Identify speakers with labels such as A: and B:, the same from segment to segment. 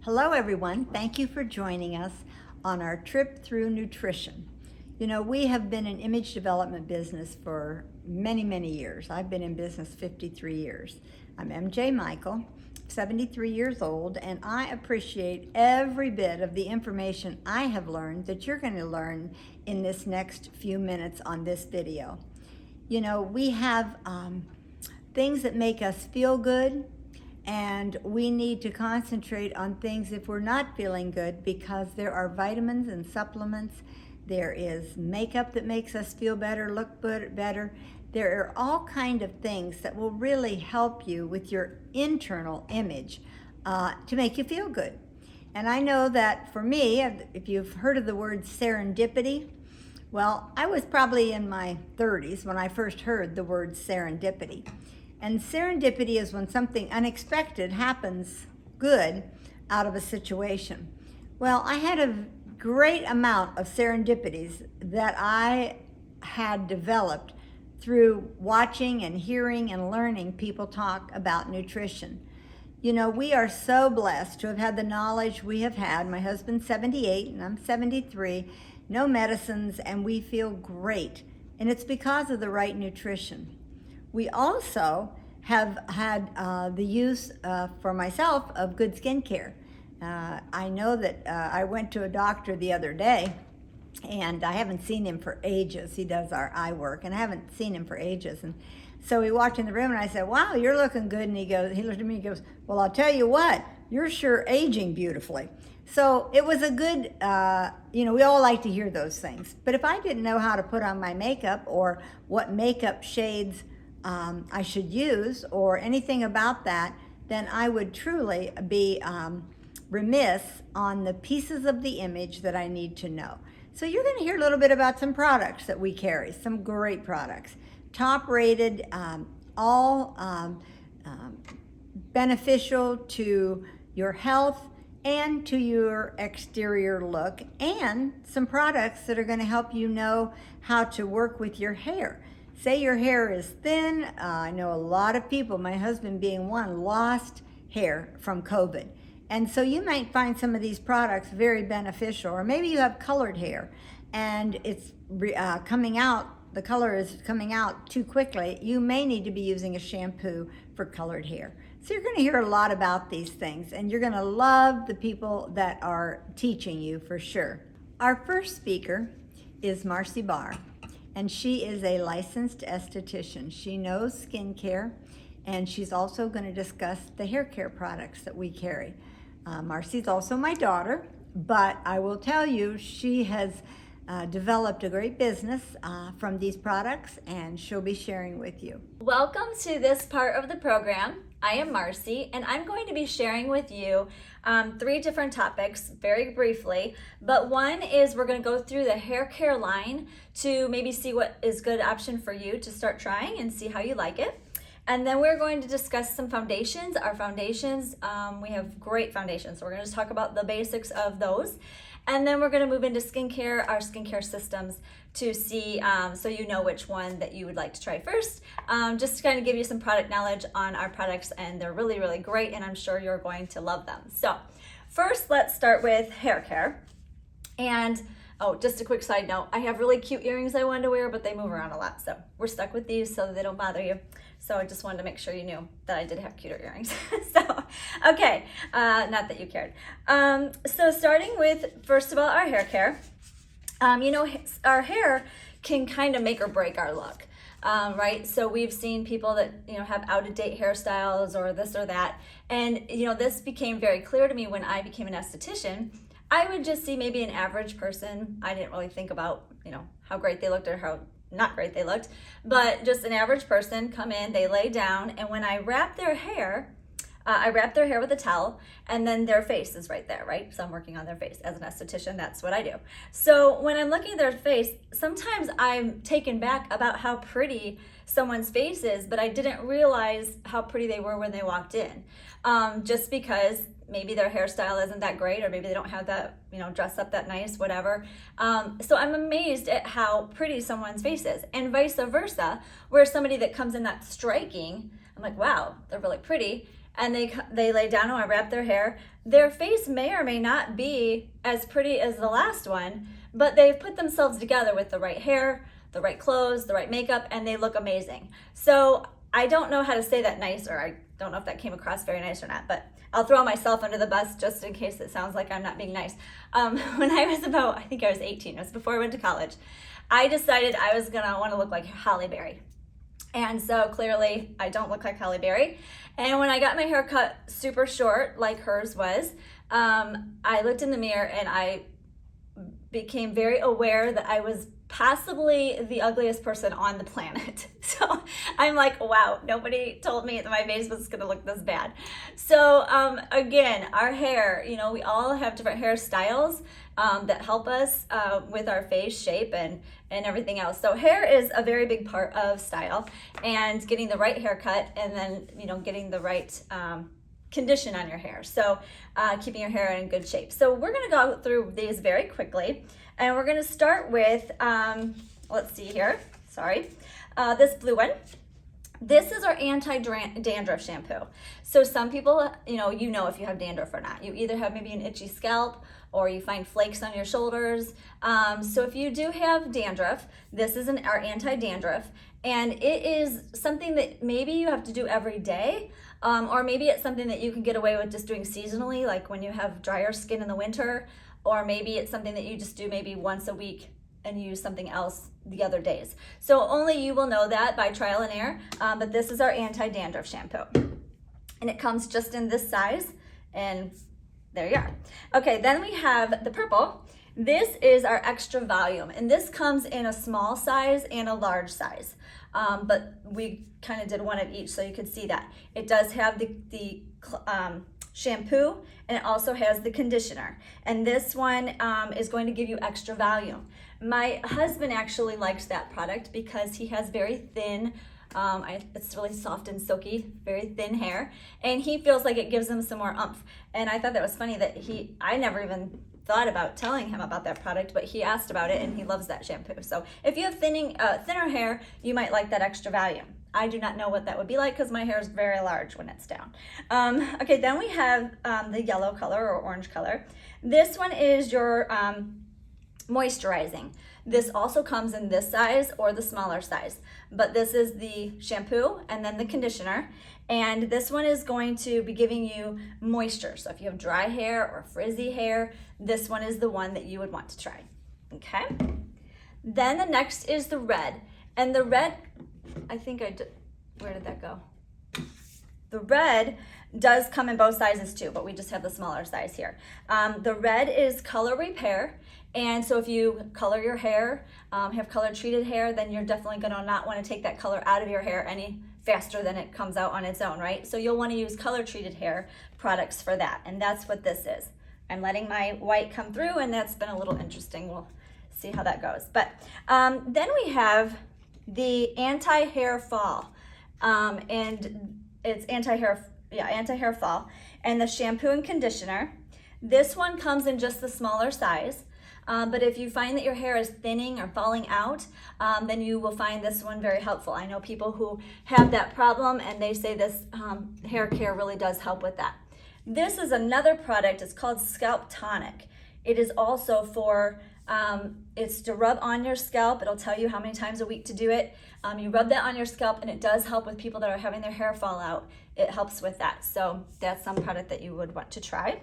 A: Hello everyone, thank you for joining us on our trip through nutrition. You know, we have been in image development business for many years. I've been in business 53 years. I'm MJ Michael, 73 years old, and I appreciate every bit of the information I have learned that you're going to learn in this next few minutes on this video. You know, we have things that make us feel good, and we need to concentrate on things if we're not feeling good, because there are vitamins and supplements. There is makeup that makes us feel better, look better. There are all kind of things that will really help you with your internal image to make you feel good. And I know that for me, if you've heard of the word serendipity, well, I was probably in my 30s when I first heard the word serendipity. And serendipity is when something unexpected happens good out of a situation. Well, I had a great amount of serendipities that I had developed through watching and hearing and learning people talk about nutrition. You know, we are so blessed to have had the knowledge we have had. My husband's 78 and I'm 73, no medicines, and we feel great. And it's because of the right nutrition. We also have had the use for myself of good skincare. I know that I went to a doctor the other day, and I haven't seen him for ages. He does our eye work, and I haven't seen him for ages. And so he walked in the room, and I said, "Wow, you're looking good." And he looked at me and goes, "Well, I'll tell you what, you're sure aging beautifully." So it was a good, you know, we all like to hear those things. But if I didn't know how to put on my makeup or what makeup shades I should use or anything about that, then I would truly be remiss on the pieces of the image that I need to know. So you're going to hear a little bit about some products that we carry, some great products, top rated, all beneficial to your health and to your exterior look, and some products that are going to help you know how to work with your hair. Say your hair is thin. I know a lot of people, my husband being one, lost hair from COVID. And so you might find some of these products very beneficial. Or maybe you have colored hair and it's coming out, the color is coming out too quickly. You may need to be using a shampoo for colored hair. So you're going to hear a lot about these things, and you're going to love the people that are teaching you for sure. Our first speaker is Marcy Barr. And she is a licensed esthetician. She knows skincare, and she's also going to discuss the hair care products that we carry. Marcy's also my daughter, but I will tell you, she has developed a great business from these products, and she'll be sharing with you.
B: Welcome to this part of the program. I am Marcy, and I'm going to be sharing with you 3 different topics very briefly, but one is we're going to go through the hair care line to maybe see what is a good option for you to start trying and see how you like it. And then we're going to discuss some foundations. Our foundations, we have great foundations, so we're going to just talk about the basics of those. And then we're going to move into skincare, our skincare systems, to see so you know which one that you would like to try first. Just to kind of give you some product knowledge on our products, and they're really great, and I'm sure you're going to love them. So first, let's start with hair care. And oh, just a quick side note, I have really cute earrings I wanted to wear, but they move around a lot, so we're stuck with these so that they don't bother you. So I just wanted to make sure you knew that I did have cuter earrings. So, okay, not that you cared. So starting with, first of all, our hair care. You know, our hair can kind of make or break our look, right? So we've seen people that, you know, have out-of-date hairstyles or this or that. And, you know, this became very clear to me when I became an esthetician. I would just see maybe an average person. I didn't really think about, you know, how great they looked or how not great they looked, but just an average person come in, they lay down, and when I wrap their hair, with a towel, and then their face is right there, right? So I'm working on their face. As an esthetician, that's what I do. So when I'm looking at their face, sometimes I'm taken back about how pretty someone's face is, but I didn't realize how pretty they were when they walked in. Just because maybe their hairstyle isn't that great, or maybe they don't have that, you know, dress up that nice, whatever. So I'm amazed at how pretty someone's face is, and vice versa, where somebody that comes in that's striking, I'm like, wow, they're really pretty. and they lay down and I wrap their hair. Their face may or may not be as pretty as the last one, but they've put themselves together with the right hair, the right clothes, the right makeup, and they look amazing. So I don't know how to say that nice, or I don't know if that came across very nice or not, but I'll throw myself under the bus just in case it sounds like I'm not being nice. When I was I think I was 18, it was before I went to college, I decided I was gonna wanna look like Halle Berry. And so clearly I don't look like Halle Berry. And when I got my hair cut super short, like hers was, I looked in the mirror and I became very aware that I was possibly the ugliest person on the planet. So I'm like, wow, nobody told me that my face was gonna look this bad. So again, our hair, you know, we all have different hairstyles that help us with our face shape and everything else. So hair is a very big part of style, and getting the right haircut, and then, you know, getting the right condition on your hair. So keeping your hair in good shape. So we're gonna go through these very quickly, and we're gonna start with, let's see here, sorry, this blue one. This is our anti-dandruff shampoo. So some people, you know if you have dandruff or not. You either have maybe an itchy scalp, or you find flakes on your shoulders. So if you do have dandruff, this is our anti-dandruff, and it is something that maybe you have to do every day, or maybe it's something that you can get away with just doing seasonally, like when you have drier skin in the winter, or maybe it's something that you just do maybe once a week and use something else the other days. So only you will know that by trial and error, but this is our anti-dandruff shampoo. And it comes just in this size, and there you are. Okay, then we have the purple. This is our extra volume, and this comes in a small size and a large size. But we kind of did one of each so you could see that. It does have the shampoo, and it also has the conditioner. And this one is going to give you extra volume. My husband actually likes that product because he has very thin, it's really soft and silky, very thin hair, and he feels like it gives him some more oomph. And I thought that was funny that I never even thought about telling him about that product, but he asked about it and he loves that shampoo. So if you have thinner hair, you might like that extra volume. I do not know what that would be like because my hair is very large when it's down. Okay, then we have the yellow color or orange color. This one is your moisturizing. This also comes in this size or the smaller size, but this is the shampoo and then the conditioner. And this one is going to be giving you moisture. So if you have dry hair or frizzy hair, this one is the one that you would want to try. Okay. Then the next is the red. And the red, I think where did that go? The red does come in both sizes too, but we just have the smaller size here. The red is color repair. And so if you color your hair, have color treated hair, then you're definitely gonna not wanna take that color out of your hair any faster than it comes out on its own, right? So you'll wanna use color treated hair products for that. And that's what this is. I'm letting my white come through, and that's been a little interesting. We'll see how that goes. But then we have the anti-hair fall. And it's anti-hair fall. And the shampoo and conditioner. This one comes in just the smaller size. But if you find that your hair is thinning or falling out, then you will find this one very helpful. I know people who have that problem, and they say this hair care really does help with that. This is another product. It's called Scalp Tonic. It is also for, it's to rub on your scalp. It'll tell you how many times a week to do it. You rub that on your scalp, and it does help with people that are having their hair fall out. It helps with that. So that's some product that you would want to try.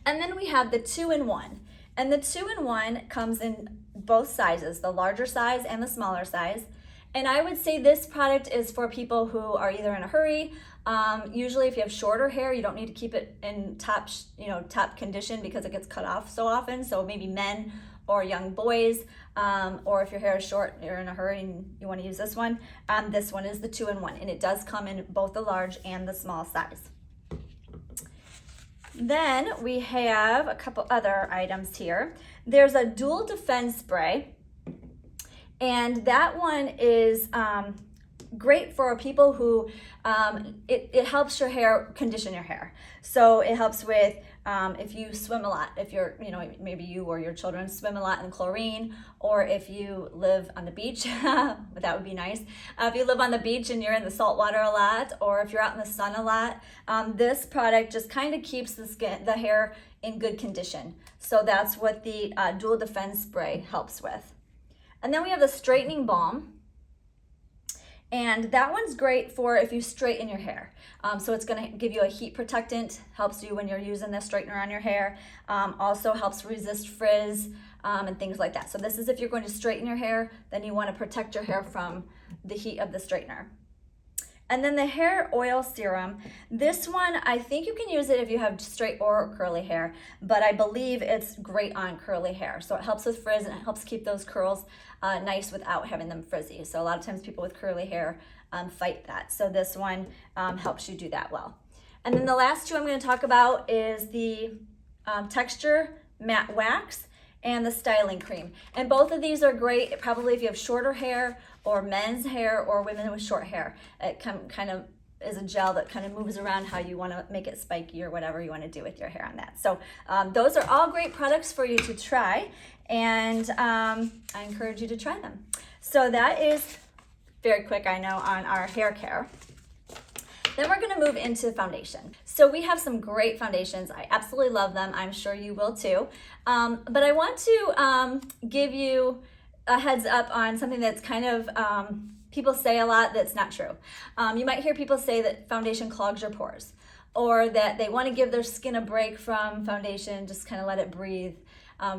B: And then we have the 2-in-1. And the 2-in-1 comes in both sizes, the larger size and the smaller size. And I would say this product is for people who are either in a hurry. Usually if you have shorter hair, you don't need to keep it in top condition because it gets cut off so often. So maybe men or young boys, or if your hair is short, you're in a hurry and you want to use this one. This one is the 2-in-1, and it does come in both the large and the small size. Then we have a couple other items here. There's a dual defense spray, and that one is great for people who, it helps your hair, condition your hair. So it helps with if you swim a lot, if you're, maybe you or your children swim a lot in chlorine, or if you live on the beach, that would be nice. If you live on the beach and you're in the salt water a lot, or if you're out in the sun a lot, this product just kind of keeps the hair in good condition. So that's what the Dual Defense Spray helps with. And then we have the Straightening Balm. And that one's great for if you straighten your hair. So it's gonna give you a heat protectant, helps you when you're using the straightener on your hair. Also helps resist frizz and things like that. So this is if you're going to straighten your hair, then you wanna protect your hair from the heat of the straightener. And then the hair oil serum. This one, I think you can use it if you have straight or curly hair, but I believe it's great on curly hair. So it helps with frizz and it helps keep those curls nice without having them frizzy. So a lot of times people with curly hair fight that. So this one helps you do that well. And then the last two I'm going to talk about is the Texture Matte Wax and the Styling Cream. And both of these are great probably if you have shorter hair or men's hair or women with short hair. It kind of is a gel that kind of moves around how you want to make it spiky or whatever you want to do with your hair on that. So those are all great products for you to try, and I encourage you to try them. So that is very quick, I know, on our hair care. Then we're going to move into foundation. So we have some great foundations. I absolutely love them. I'm sure you will too. But I want to give you a heads up on something that's kind of people say a lot that's not true. You might hear people say that foundation clogs your pores, or that they want to give their skin a break from foundation, just kind of let it breathe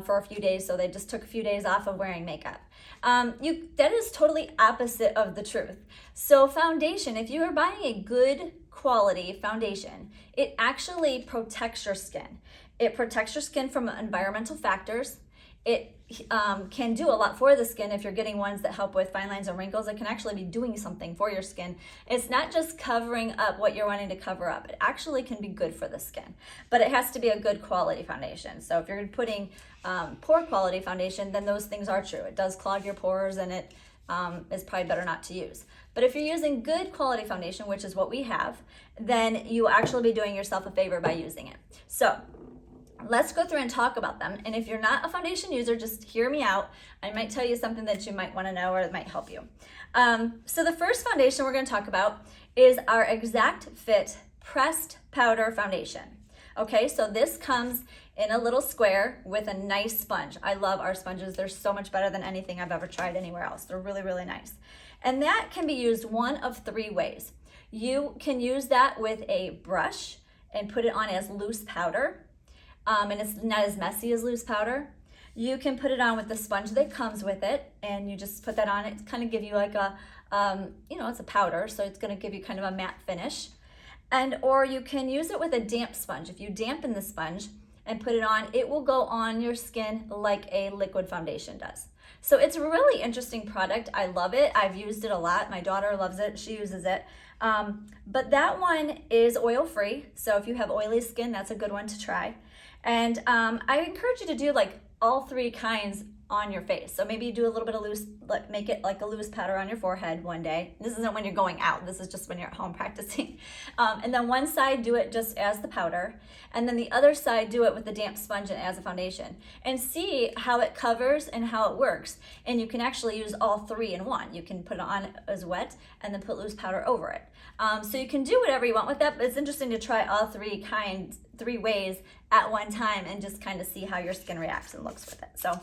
B: for a few days, so they just took a few days off of wearing makeup. That is totally opposite of the truth. So foundation, if you are buying a good quality foundation, it actually protects your skin. It protects your skin from environmental factors. It can do a lot for the skin. If you're getting ones that help with fine lines and wrinkles, it can actually be doing something for your skin. It's not just covering up what you're wanting to cover up. It actually can be good for the skin, but it has to be a good quality foundation. So if you're putting poor quality foundation, then those things are true. It does clog your pores, and it is probably better not to use. But if you're using good quality foundation, which is what we have, then you will actually be doing yourself a favor by using it. So let's go through and talk about them. And if you're not a foundation user, just hear me out. I might tell you something that you might want to know or that might help you. So the first foundation we're going to talk about is our Exact Fit Pressed Powder Foundation. Okay, so this comes in a little square with a nice sponge. I love our sponges. They're so much better than anything I've ever tried anywhere else. They're really, really nice. And that can be used one of three ways. You can use that with a brush and put it on as loose powder. And it's not as messy as loose powder. You can put it on with the sponge that comes with it, and you just put that on. It's kind of give you like a, it's a powder, so it's going to give you kind of a matte finish. Or you can use it with a damp sponge. If you dampen the sponge and put it on, it will go on your skin like a liquid foundation does. So it's a really interesting product. I love it. I've used it a lot. My daughter loves it. She uses it. But that one is oil-free. So if you have oily skin, that's a good one to try. And I encourage you to do like all three kinds on your face. So maybe you do a little bit of loose, make it like a loose powder on your forehead one day. This isn't when you're going out. This is just when you're at home practicing. And then one side, do it just as the powder. And then the other side, do it with the damp sponge and as a foundation. And see how it covers and how it works. And you can actually use all three in one. You can put it on as wet and then put loose powder over it. So you can do whatever you want with that, but it's interesting to try all three ways at one time and just kind of see how your skin reacts and looks with it. So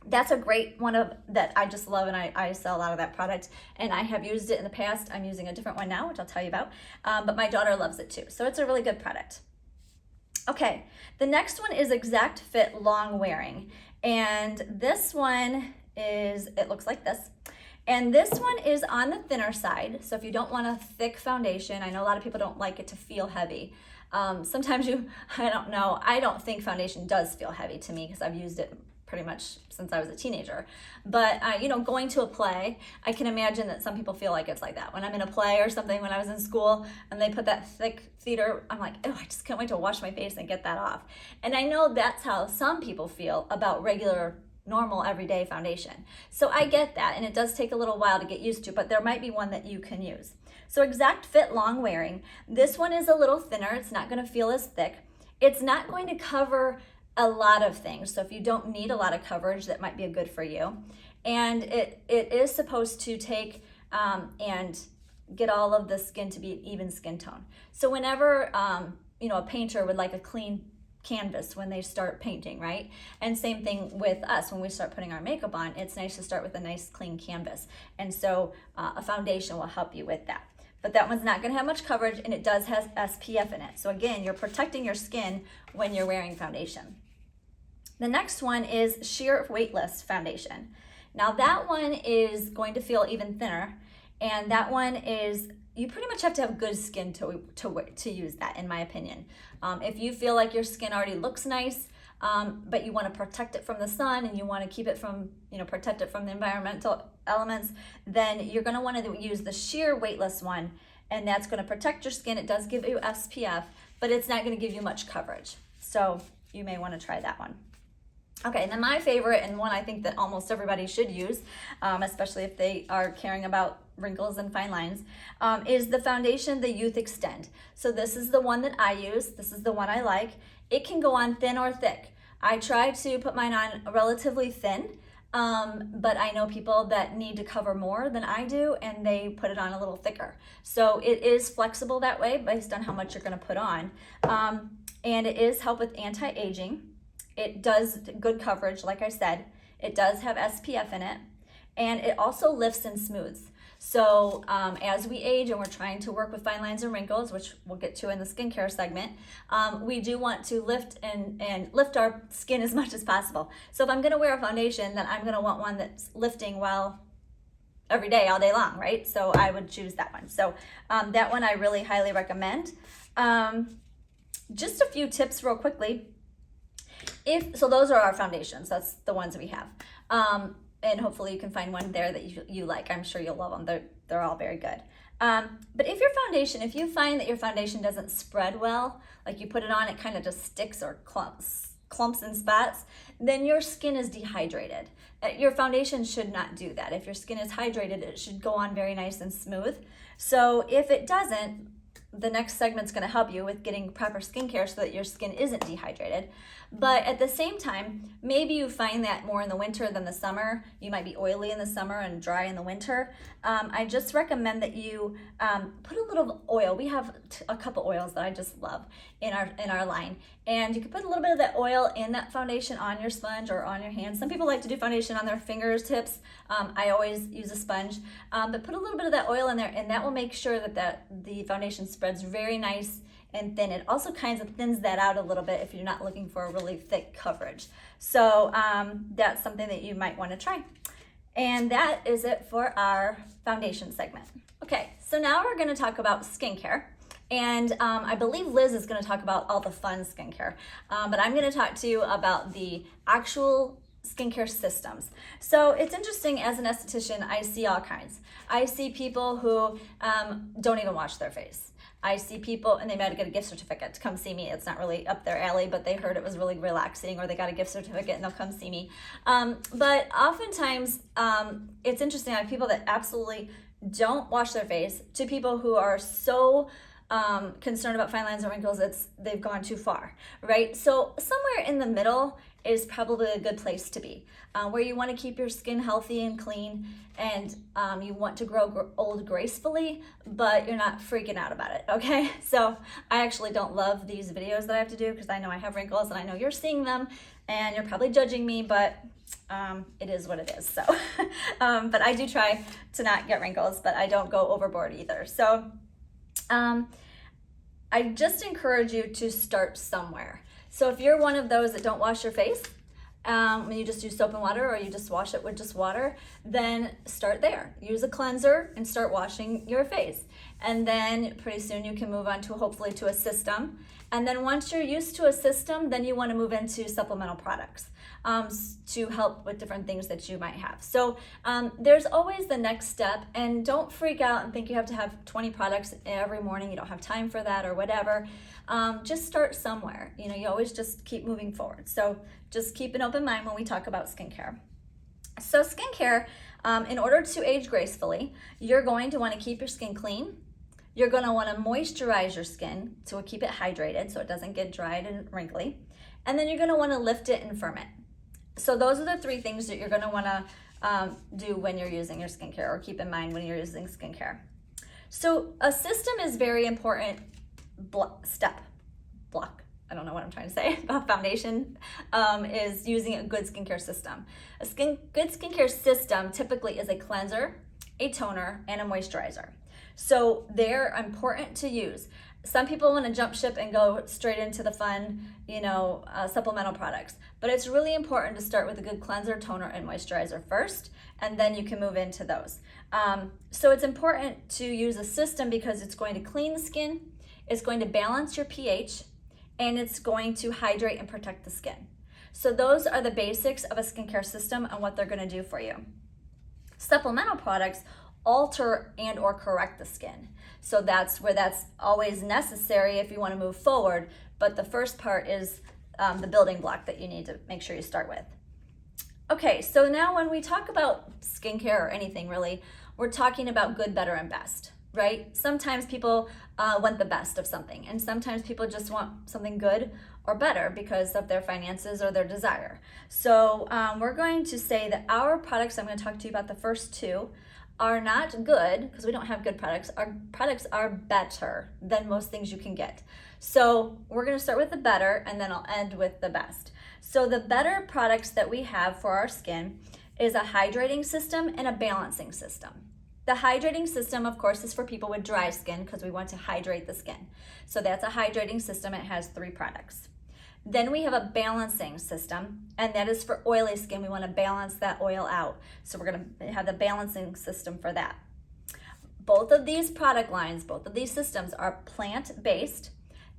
B: that's a great one that I just love, and I sell a lot of that product, and I have used it in the past. I'm using a different one now, which I'll tell you about, but my daughter loves it too. So it's a really good product. Okay, the next one is Exact Fit Long Wearing, and this one it looks like this. And this one is on the thinner side, so if you don't want a thick foundation, I know a lot of people don't like it to feel heavy. Sometimes I don't know, I don't think foundation does feel heavy to me because I've used it pretty much since I was a teenager. But, going to a play, I can imagine that some people feel like it's like that. When I'm in a play or something, when I was in school, and they put that thick theater, I'm like, oh, I just can't wait to wash my face and get that off. And I know that's how some people feel about regular normal everyday foundation. So I get that, and it does take a little while to get used to, but there might be one that you can use. So Exact Fit Long Wearing, this one is a little thinner. It's not going to feel as thick. It's not going to cover a lot of things. So if you don't need a lot of coverage, that might be a good for you. And it is supposed to take and get all of the skin to be even skin tone. So whenever, a painter would like a clean canvas when they start painting, right? And same thing with us when we start putting our makeup on, it's nice to start with a nice clean canvas. And so a foundation will help you with that. But that one's not gonna have much coverage, and it does have SPF in it. So again, you're protecting your skin when you're wearing foundation. The next one is sheer weightless foundation. Now that one is going to feel even thinner, and that one is, you pretty much have to have good skin to use that, in my opinion. If you feel like your skin already looks nice, but you want to protect it from the sun and you want to keep it from, protect it from the environmental elements, then you're going to want to use the sheer weightless one, and that's going to protect your skin. It does give you SPF, but it's not going to give you much coverage. So you may want to try that one. Okay, and then my favorite, and one I think that almost everybody should use, especially if they are caring about wrinkles and fine lines, is the foundation, the Youth Extend. So this is the one that I use. This is the one I like. It can go on thin or thick. I try to put mine on relatively thin, but I know people that need to cover more than I do, and they put it on a little thicker. So it is flexible that way based on how much you're going to put on. And it is help with anti-aging. It does good coverage, like I said. It does have SPF in it, and it also lifts and smooths. So as we age and we're trying to work with fine lines and wrinkles, which we'll get to in the skincare segment, we do want to lift and lift our skin as much as possible. So if I'm gonna wear a foundation, then I'm gonna want one that's lifting well every day, all day long, right? So I would choose that one. So that one I really highly recommend. Just a few tips real quickly. So those are our foundations. That's the ones we have. And hopefully you can find one there that you like. I'm sure you'll love them. They're all very good. But if you find that your foundation doesn't spread well, like you put it on, it kind of just sticks or clumps and spots, then your skin is dehydrated. Your foundation should not do that. If your skin is hydrated, it should go on very nice and smooth. So if it doesn't, the next segment's going to help you with getting proper skincare so that your skin isn't dehydrated. But at the same time, maybe you find that more in the winter than the summer. You might be oily in the summer and dry in the winter. I just recommend that you put a little oil. We have a couple oils that I just love in our line. And you can put a little bit of that oil in that foundation on your sponge or on your hands. Some people like to do foundation on their fingertips. I always use a sponge. But put a little bit of that oil in there, and that will make sure that the foundation spreads very nice and thin. It also kind of thins that out a little bit if you're not looking for a really thick coverage. So that's something that you might want to try. And that is it for our foundation segment. Okay, so now we're going to talk about skincare. And I believe Liz is going to talk about all the fun skincare. But I'm going to talk to you about the actual skincare systems. So it's interesting, as an esthetician, I see all kinds. I see people who don't even wash their face. I see people, and they might get a gift certificate to come see me. It's not really up their alley, but they heard it was really relaxing, or they got a gift certificate and they'll come see me. But oftentimes, it's interesting. I have people that absolutely don't wash their face, to people who are so concerned about fine lines and wrinkles, they've gone too far, right? So somewhere in the middle is probably a good place to be, where you want to keep your skin healthy and clean, and you want to grow old gracefully, but you're not freaking out about it, okay? So I actually don't love these videos that I have to do, because I know I have wrinkles and I know you're seeing them and you're probably judging me, but it is what it is. So, but I do try to not get wrinkles, but I don't go overboard either. So I just encourage you to start somewhere. So if you're one of those that don't wash your face, when you just use soap and water, or you just wash it with just water, then start there. Use a cleanser and start washing your face. And then pretty soon you can move on to, hopefully, to a system. And then once you're used to a system, then you want to move into supplemental products to help with different things that you might have. So there's always the next step, and don't freak out and think you have to have 20 products every morning. You don't have time for that or whatever. Just start somewhere. You always just keep moving forward. So just keep an open mind when we talk about skincare. So skincare, in order to age gracefully, you're going to want to keep your skin clean. You're going to want to moisturize your skin to keep it hydrated so it doesn't get dried and wrinkly. And then you're going to want to lift it and firm it. So those are the three things that you're going to want to do when you're using your skincare, or keep in mind when you're using skincare. So a system is very important I don't know what I'm trying to say about foundation, is using a good skincare system. Good skincare system typically is a cleanser, a toner, and a moisturizer. So they're important to use. Some people want to jump ship and go straight into the fun, supplemental products. But it's really important to start with a good cleanser, toner, and moisturizer first, and then you can move into those. So it's important to use a system because it's going to clean the skin, it's going to balance your pH, and it's going to hydrate and protect the skin. So those are the basics of a skincare system and what they're going to do for you. Supplemental products alter and or correct the skin. So that's where that's always necessary if you want to move forward. But the first part is the building block that you need to make sure you start with. Okay, so now when we talk about skincare or anything really, we're talking about good, better, and best, right? Sometimes people want the best of something, and sometimes people just want something good or better because of their finances or their desire. So we're going to say that our products, I'm going to talk to you about the first two, are not good because we don't have good products. Our products are better than most things you can get. So we're going to start with the better, and then I'll end with the best. So the better products that we have for our skin is a hydrating system and a balancing system. The hydrating system, of course, is for people with dry skin because we want to hydrate the skin. So that's a hydrating system. It has 3 products. Then we have a balancing system, and that is for oily skin. We want to balance that oil out. So we're going to have the balancing system for that. Both of these product lines, both of these systems are plant-based.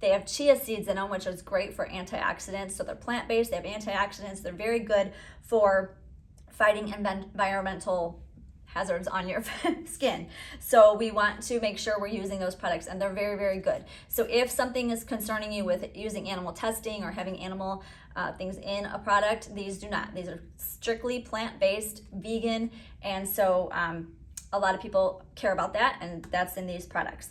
B: They have chia seeds in them, which is great for antioxidants. So they're plant-based, they have antioxidants. They're very good for fighting environmental hazards on your skin. So we want to make sure we're using those products, and they're very, very good. So if something is concerning you with using animal testing or having animal things in a product, these do not. These are strictly plant-based, vegan, and so a lot of people care about that, and that's in these products.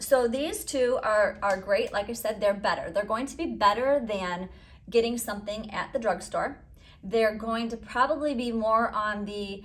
B: So these two are great. Like I said, they're better. They're going to be better than getting something at the drugstore. They're going to probably be more on the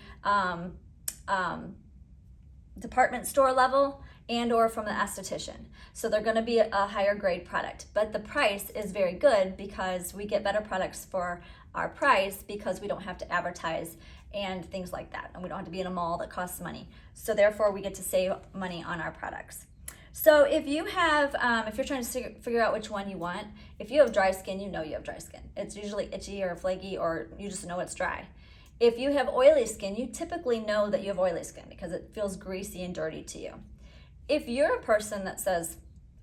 B: department store level and or from the esthetician. So they're going to be a higher grade product. But the price is very good because we get better products for our price because we don't have to advertise and things like that. And we don't have to be in a mall that costs money. So therefore we get to save money on our products. So if you have, if you're trying to figure out which one you want, if you have dry skin, you know you have dry skin. It's usually itchy or flaky, or you just know it's dry. If you have oily skin, you typically know that you have oily skin because it feels greasy and dirty to you. If you're a person that says,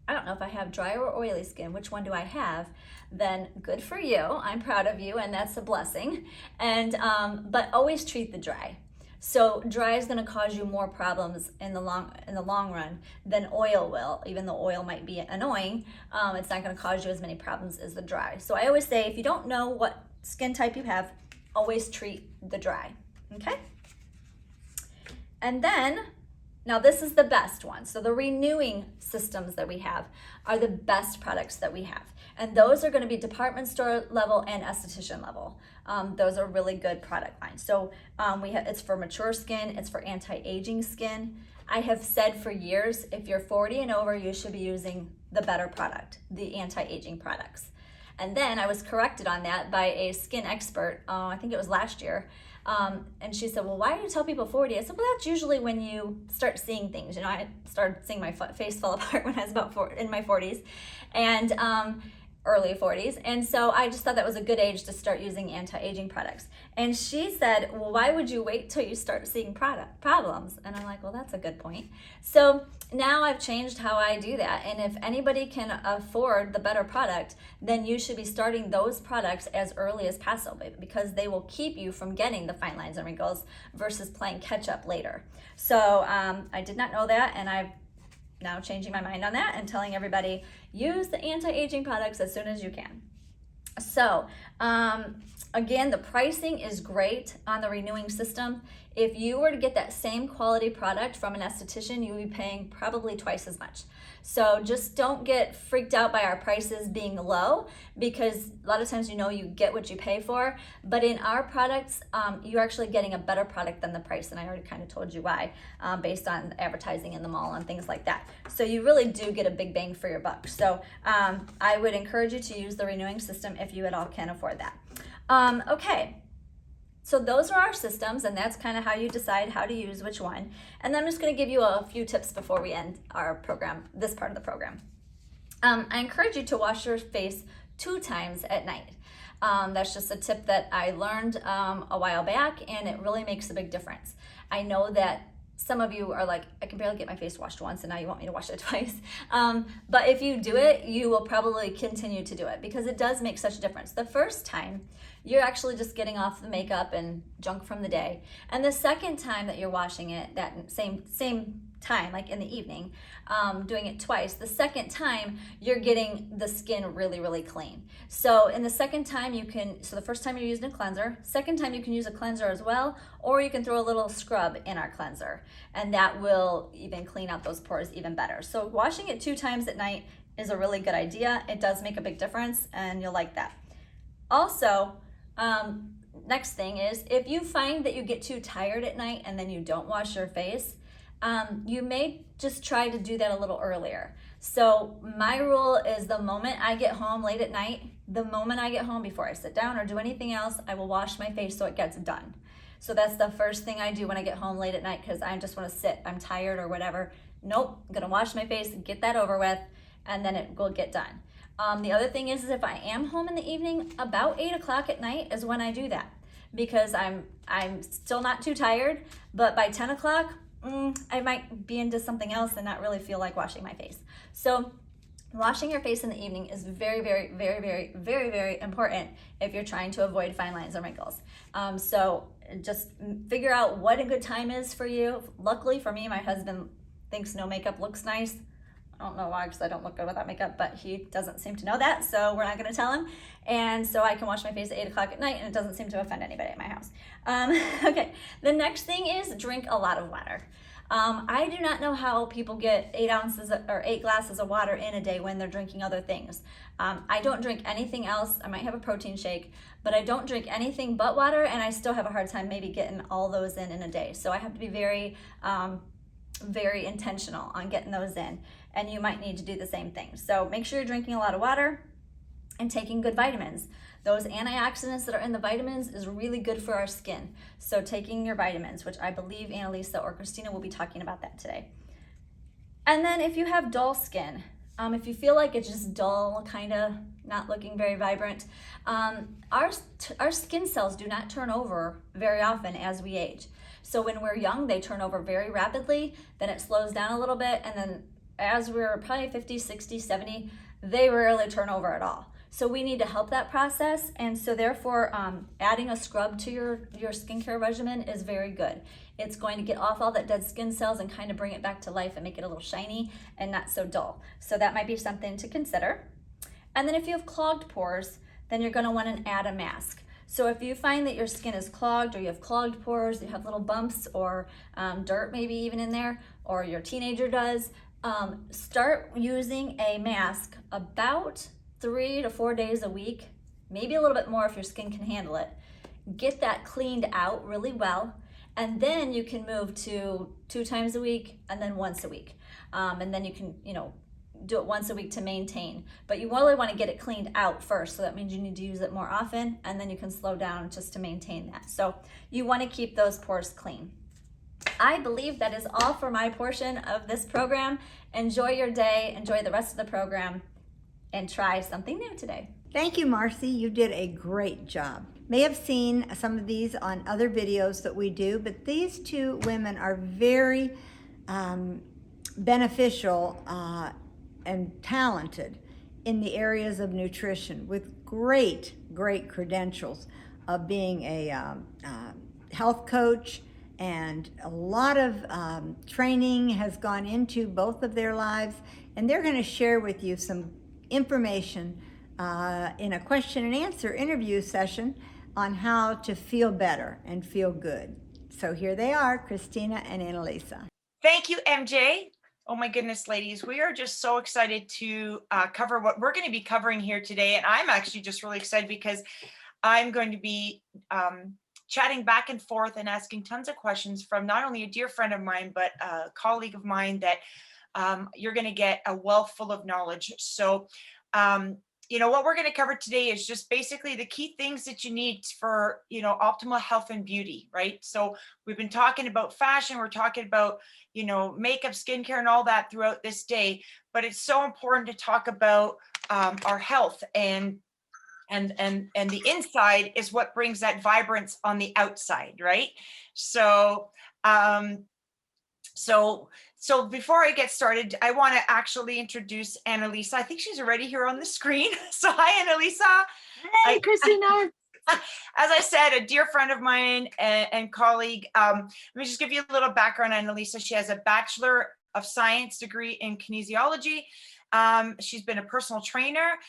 B: I don't know if I have dry or oily skin, which one do I have? Then good for you. I'm proud of you, and that's a blessing. And but always treat the dry. So dry is going to cause you more problems in the long run than oil will. Even though oil might be annoying, it's not going to cause you as many problems as the dry. So I always say, if you don't know what skin type you have, always treat the dry. Okay? And then, now this is the best one. So the renewing systems that we have are the best products that we have. And those are going to be department store level and esthetician level. Those are really good product lines. So it's for mature skin, it's for anti-aging skin. I have said for years, if you're 40 and over, you should be using the better product, the anti-aging products. And then I was corrected on that by a skin expert, I think it was last year. And she said, well, why do you tell people 40? I said, well, that's usually when you start seeing things. You know, I started seeing my face fall apart when I was in my 40s. And early 40s. And so I just thought that was a good age to start using anti-aging products. And she said, well, why would you wait till you start seeing problems? And I'm like, well, that's a good point. So now I've changed how I do that. And if anybody can afford the better product, then you should be starting those products as early as possible because they will keep you from getting the fine lines and wrinkles versus playing catch up later. So I did not know that, and I've now changing my mind on that and telling everybody, use the anti-aging products as soon as you can. So again, the pricing is great on the renewing system. If you were to get that same quality product from an esthetician, you would be paying probably twice as much. So just don't get freaked out by our prices being low, because a lot of times you get what you pay for. But in our products, you're actually getting a better product than the price, and I already kind of told you why, based on advertising in the mall and things like that. So you really do get a big bang for your buck. So I would encourage you to use the Renewing System if you at all can afford that. Okay. So those are our systems, and that's kind of how you decide how to use which one. And then I'm just going to give you a few tips before we end our program, this part of the program. I encourage you to wash your face 2 times at night. That's just a tip that I learned a while back, and it really makes a big difference. I know that some of you are like, I can barely get my face washed once, and now you want me to wash it twice. But if you do it, you will probably continue to do it, because it does make such a difference. The first time, you're actually just getting off the makeup and junk from the day. And the second time that you're washing it, that same time, like in the evening, doing it twice, the second time you're getting the skin really, really clean. So in the second time so the first time you're using a cleanser, second time you can use a cleanser as well, or you can throw a little scrub in our cleanser, and that will even clean out those pores even better. So washing it 2 times at night is a really good idea. It does make a big difference, and you'll like that. Also, next thing is, if you find that you get too tired at night and then you don't wash your face, you may just try to do that a little earlier. So my rule is, the moment I get home late at night, the moment I get home before I sit down or do anything else, I will wash my face so it gets done. So that's the first thing I do when I get home late at night, because I just want to sit, I'm tired or whatever. Nope, I'm gonna wash my face, get that over with, and then it will get done. The other thing is if I am home in the evening, about 8 o'clock at night is when I do that, because I'm still not too tired, but by 10 o'clock, I might be into something else and not really feel like washing my face. So washing your face in the evening is very, very, very, very, very, very important if you're trying to avoid fine lines or wrinkles. So just figure out what a good time is for you. Luckily for me, my husband thinks no makeup looks nice. I don't know why, because I don't look good without makeup, but he doesn't seem to know that, so we're not going to tell him. And so I can wash my face at 8 o'clock at night, and it doesn't seem to offend anybody at my house. Okay, the next thing is drink a lot of water. I do not know how people get 8 ounces or 8 glasses of water in a day when they're drinking other things. I don't drink anything else. I might have a protein shake, but I don't drink anything but water, and I still have a hard time maybe getting all those in a day. So I have to be very, very intentional on getting those in, and you might need to do the same thing. So make sure you're drinking a lot of water and taking good vitamins. Those antioxidants that are in the vitamins is really good for our skin. So taking your vitamins, which I believe Annalisa or Christina will be talking about that today. And then if you have dull skin, if you feel like it's just dull, kind of not looking very vibrant, our skin cells do not turn over very often as we age. So when we're young, they turn over very rapidly, then it slows down a little bit, and then as we're probably 50, 60, 70, they rarely turn over at all. So we need to help that process, and so therefore adding a scrub to your skincare regimen is very good. It's going to get off all that dead skin cells and kind of bring it back to life and make it a little shiny and not so dull. So that might be something to consider. And then if you have clogged pores, then you're going to want to add a mask. So if you find that your skin is clogged, or you have clogged pores, you have little bumps or dirt maybe even in there, or your teenager does, start using a mask about 3 to 4 days a week, maybe a little bit more if your skin can handle it. Get that cleaned out really well, and then you can move to 2 times a week and then once a week. And then you can, do it once a week to maintain. But you really want to get it cleaned out first, so that means you need to use it more often, and then you can slow down just to maintain that. So you want to keep those pores clean. I believe that is all for my portion of this program. Enjoy your day, enjoy the rest of the program, and try something new today.
A: Thank you, Marcy. You did a great job. May have seen some of these on other videos that we do, but these 2 women are very beneficial and talented in the areas of nutrition, with great credentials of being a health coach, and a lot of training has gone into both of their lives, and they're going to share with you some information in a question and answer interview session on how to feel better and feel good. So here they are, Christina and Annalisa.
C: Thank you, MJ. Oh my goodness, ladies, we are just so excited to cover what we're going to be covering here today. And I'm actually just really excited because I'm going to be chatting back and forth and asking tons of questions from not only a dear friend of mine, but a colleague of mine that you're going to get a wealth full of knowledge. So, what we're going to cover today is just basically the key things that you need for, optimal health and beauty, right? So we've been talking about fashion, we're talking about, makeup, skincare, and all that throughout this day, but it's so important to talk about our health and the inside is what brings that vibrance on the outside, right? So, so before I get started, I want to actually introduce Annalisa. I think she's already here on the screen. So hi, Annalisa.
D: Hey, Christina.
C: As I said, a dear friend of mine and colleague. Let me just give you a little background on Annalisa. She has a Bachelor of Science degree in kinesiology. She's been a personal trainer,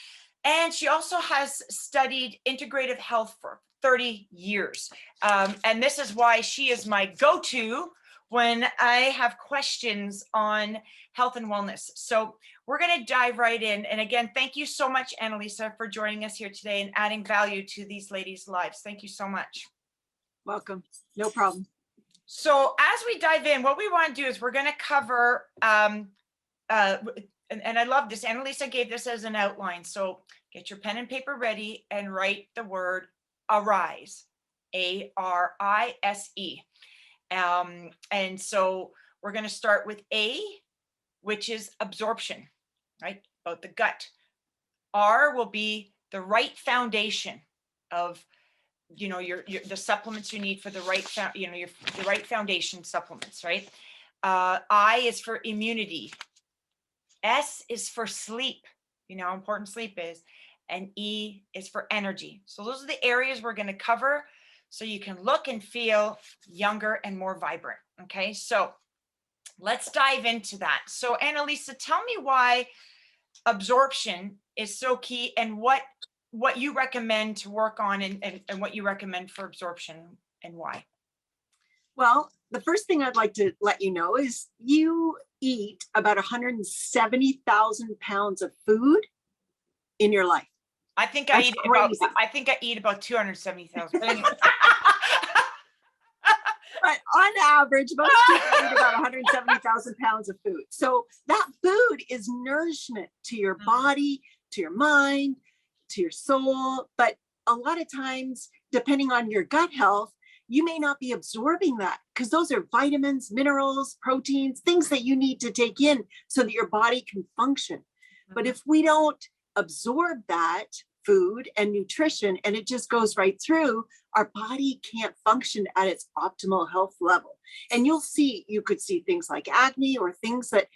C: and she also has studied integrative health for 30 years. And this is why she is my go-to when I have questions on health and wellness. So we're going to dive right in. And again, thank you so much, Annalisa, for joining us here today and adding value to these ladies' lives. Thank you so much.
D: Welcome. No problem.
C: So as we dive in, what we want to do is we're going to cover, and I love this, Annalisa gave this as an outline. So get your pen and paper ready and write the word arise, A-R-I-S-E. And so we're going to start with A, which is absorption, right? About the gut. R will be the right foundation of, the supplements you need for the right, the right foundation supplements, right? I is for immunity. S is for sleep. You know how important sleep is. And E is for energy. So those are the areas we're going to cover, so you can look and feel younger and more vibrant. Okay, so let's dive into that. So Annalisa, tell me why absorption is so key and what you recommend to work on and what you recommend for absorption and why.
D: Well, the first thing I'd like to let you know is you eat about 170,000 pounds of food in your life.
C: I think
D: That's
C: I eat about 270,000. But anyway.
D: But on average, most people eat about 170,000 pounds of food. So that food is nourishment to your body, to your mind, to your soul. But a lot of times, depending on your gut health, you may not be absorbing that because those are vitamins, minerals, proteins, things that you need to take in so that your body can function. But if we don't absorb that food and nutrition and it just goes right through, our body can't function at its optimal health level. And you could see things like acne or things that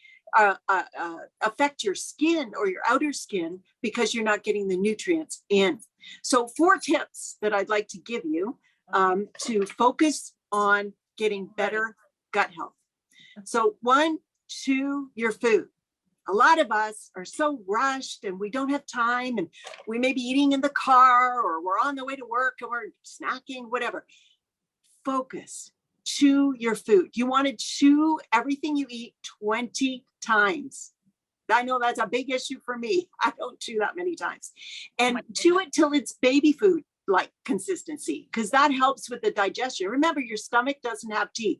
D: affect your skin or your outer skin because you're not getting the nutrients in. So 4 tips that I'd like to give you to focus on getting better gut health. So 1, chew your food. A lot of us are so rushed and we don't have time, and we may be eating in the car or we're on the way to work and we're snacking, whatever. Focus, chew your food. You want to chew everything you eat 20 times. I know that's a big issue for me. I don't chew that many times. And chew it till it's baby food like consistency, because that helps with the digestion. Remember, your stomach doesn't have teeth.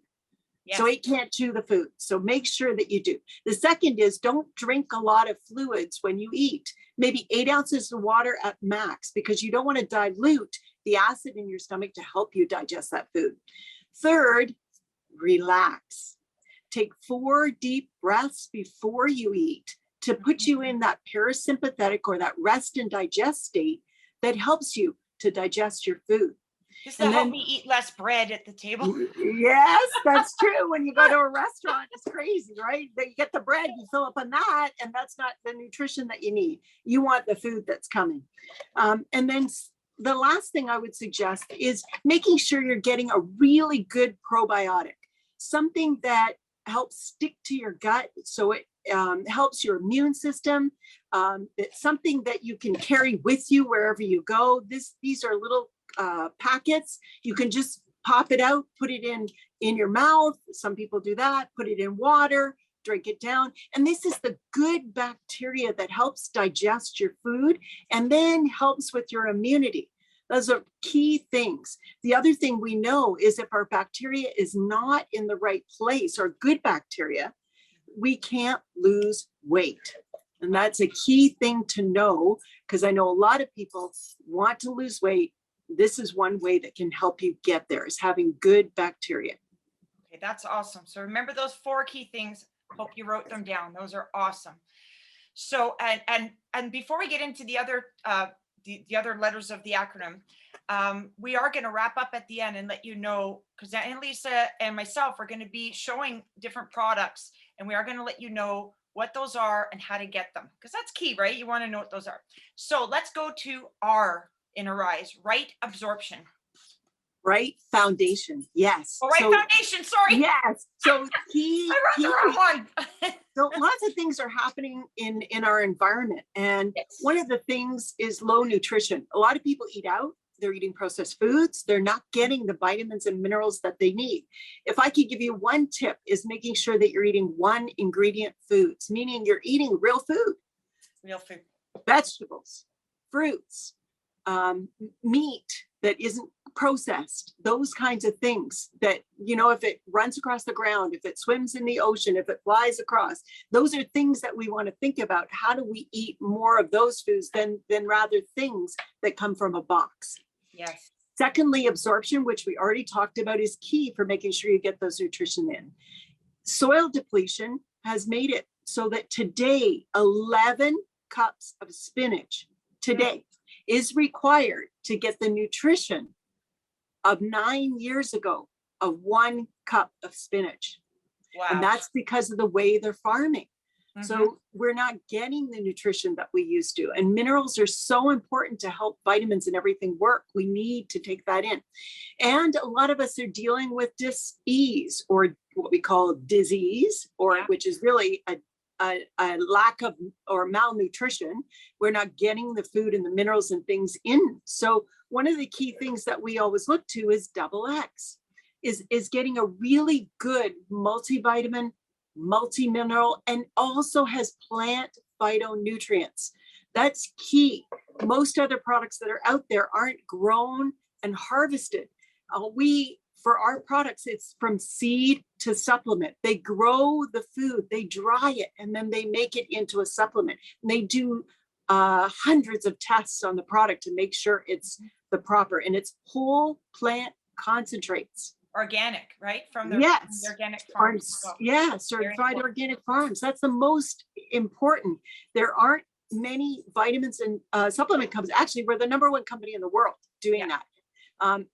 D: Yes. So it can't chew the food. So make sure that you do. The second is don't drink a lot of fluids when you eat. Maybe 8 ounces of water at max, because you don't want to dilute the acid in your stomach to help you digest that food. Third, relax. Take 4 deep breaths before you eat to put you in that parasympathetic or that rest and digest state that helps you to digest your food.
C: Does that help me eat less bread at the table?
D: Yes, that's true. When you go to a restaurant, it's crazy, right? You get the bread, you fill up on that, and that's not the nutrition that you need. You want the food that's coming. And then the last thing I would suggest is making sure you're getting a really good probiotic, something that helps stick to your gut so it helps your immune system. It's something that you can carry with you wherever you go. These are little packets. You can just pop it out, put it in your mouth. Some people do that, put it in water, drink it down. And this is the good bacteria that helps digest your food and then helps with your immunity. Those are key things. The other thing we know is if our bacteria is not in the right place, or good bacteria, we can't lose weight. And that's a key thing to know, because I know a lot of people want to lose weight. This is one way that can help you get there, is having good bacteria.
C: Okay, that's awesome. So remember those 4 key things. Hope you wrote them down. Those are awesome. So, and before we get into the other other letters of the acronym, we are going to wrap up at the end and let you know, because Annalisa and myself are going to be showing different products, and we are going to let you know what those are and how to get them, because that's key, right? You want to know what those are. So let's go to R in Arise, right absorption.
D: Right foundation, yes.
C: Oh, right foundation, sorry.
D: Yes, so key.
C: I wrote the wrong one.
D: So lots of things are happening in our environment. And one of the things is low nutrition. A lot of people eat out, they're eating processed foods, they're not getting the vitamins and minerals that they need. If I could give you one tip, is making sure that you're eating 1 ingredient foods, meaning you're eating real food.
C: Real food.
D: Vegetables, fruits, meat that isn't processed, those kinds of things that, you know, if it runs across the ground, if it swims in the ocean, if it flies across, those are things that we want to think about. How do we eat more of those foods than rather things that come from a box?
C: Yes.
D: Secondly, absorption, which we already talked about, is key for making sure you get those nutrition in. Soil depletion has made it so that today, 11 cups of spinach today is required to get the nutrition of 9 years ago of 1 cup of spinach.
C: Wow.
D: And that's because of the way they're farming. So we're not getting the nutrition that we used to. And minerals are so important to help vitamins and everything work. We need to take that in. And a lot of us are dealing with dis-ease, or what we call disease, or which is really a lack of or malnutrition. We're not getting the food and the minerals and things in. So one of the key things that we always look to is double X, is getting a really good multivitamin, multi-mineral, and also has plant phytonutrients. That's key. Most other products that are out there aren't grown and harvested. For our products, it's from seed to supplement. They grow the food, they dry it, and then they make it into a supplement. And they do hundreds of tests on the product to make sure it's the proper, and it's whole plant concentrates.
C: Organic, right? From the organic
D: farms.
C: Well,
D: yeah, certified organic farms. That's the most important. There aren't many vitamins and supplement companies. Actually, we're the #1 company in the world doing that.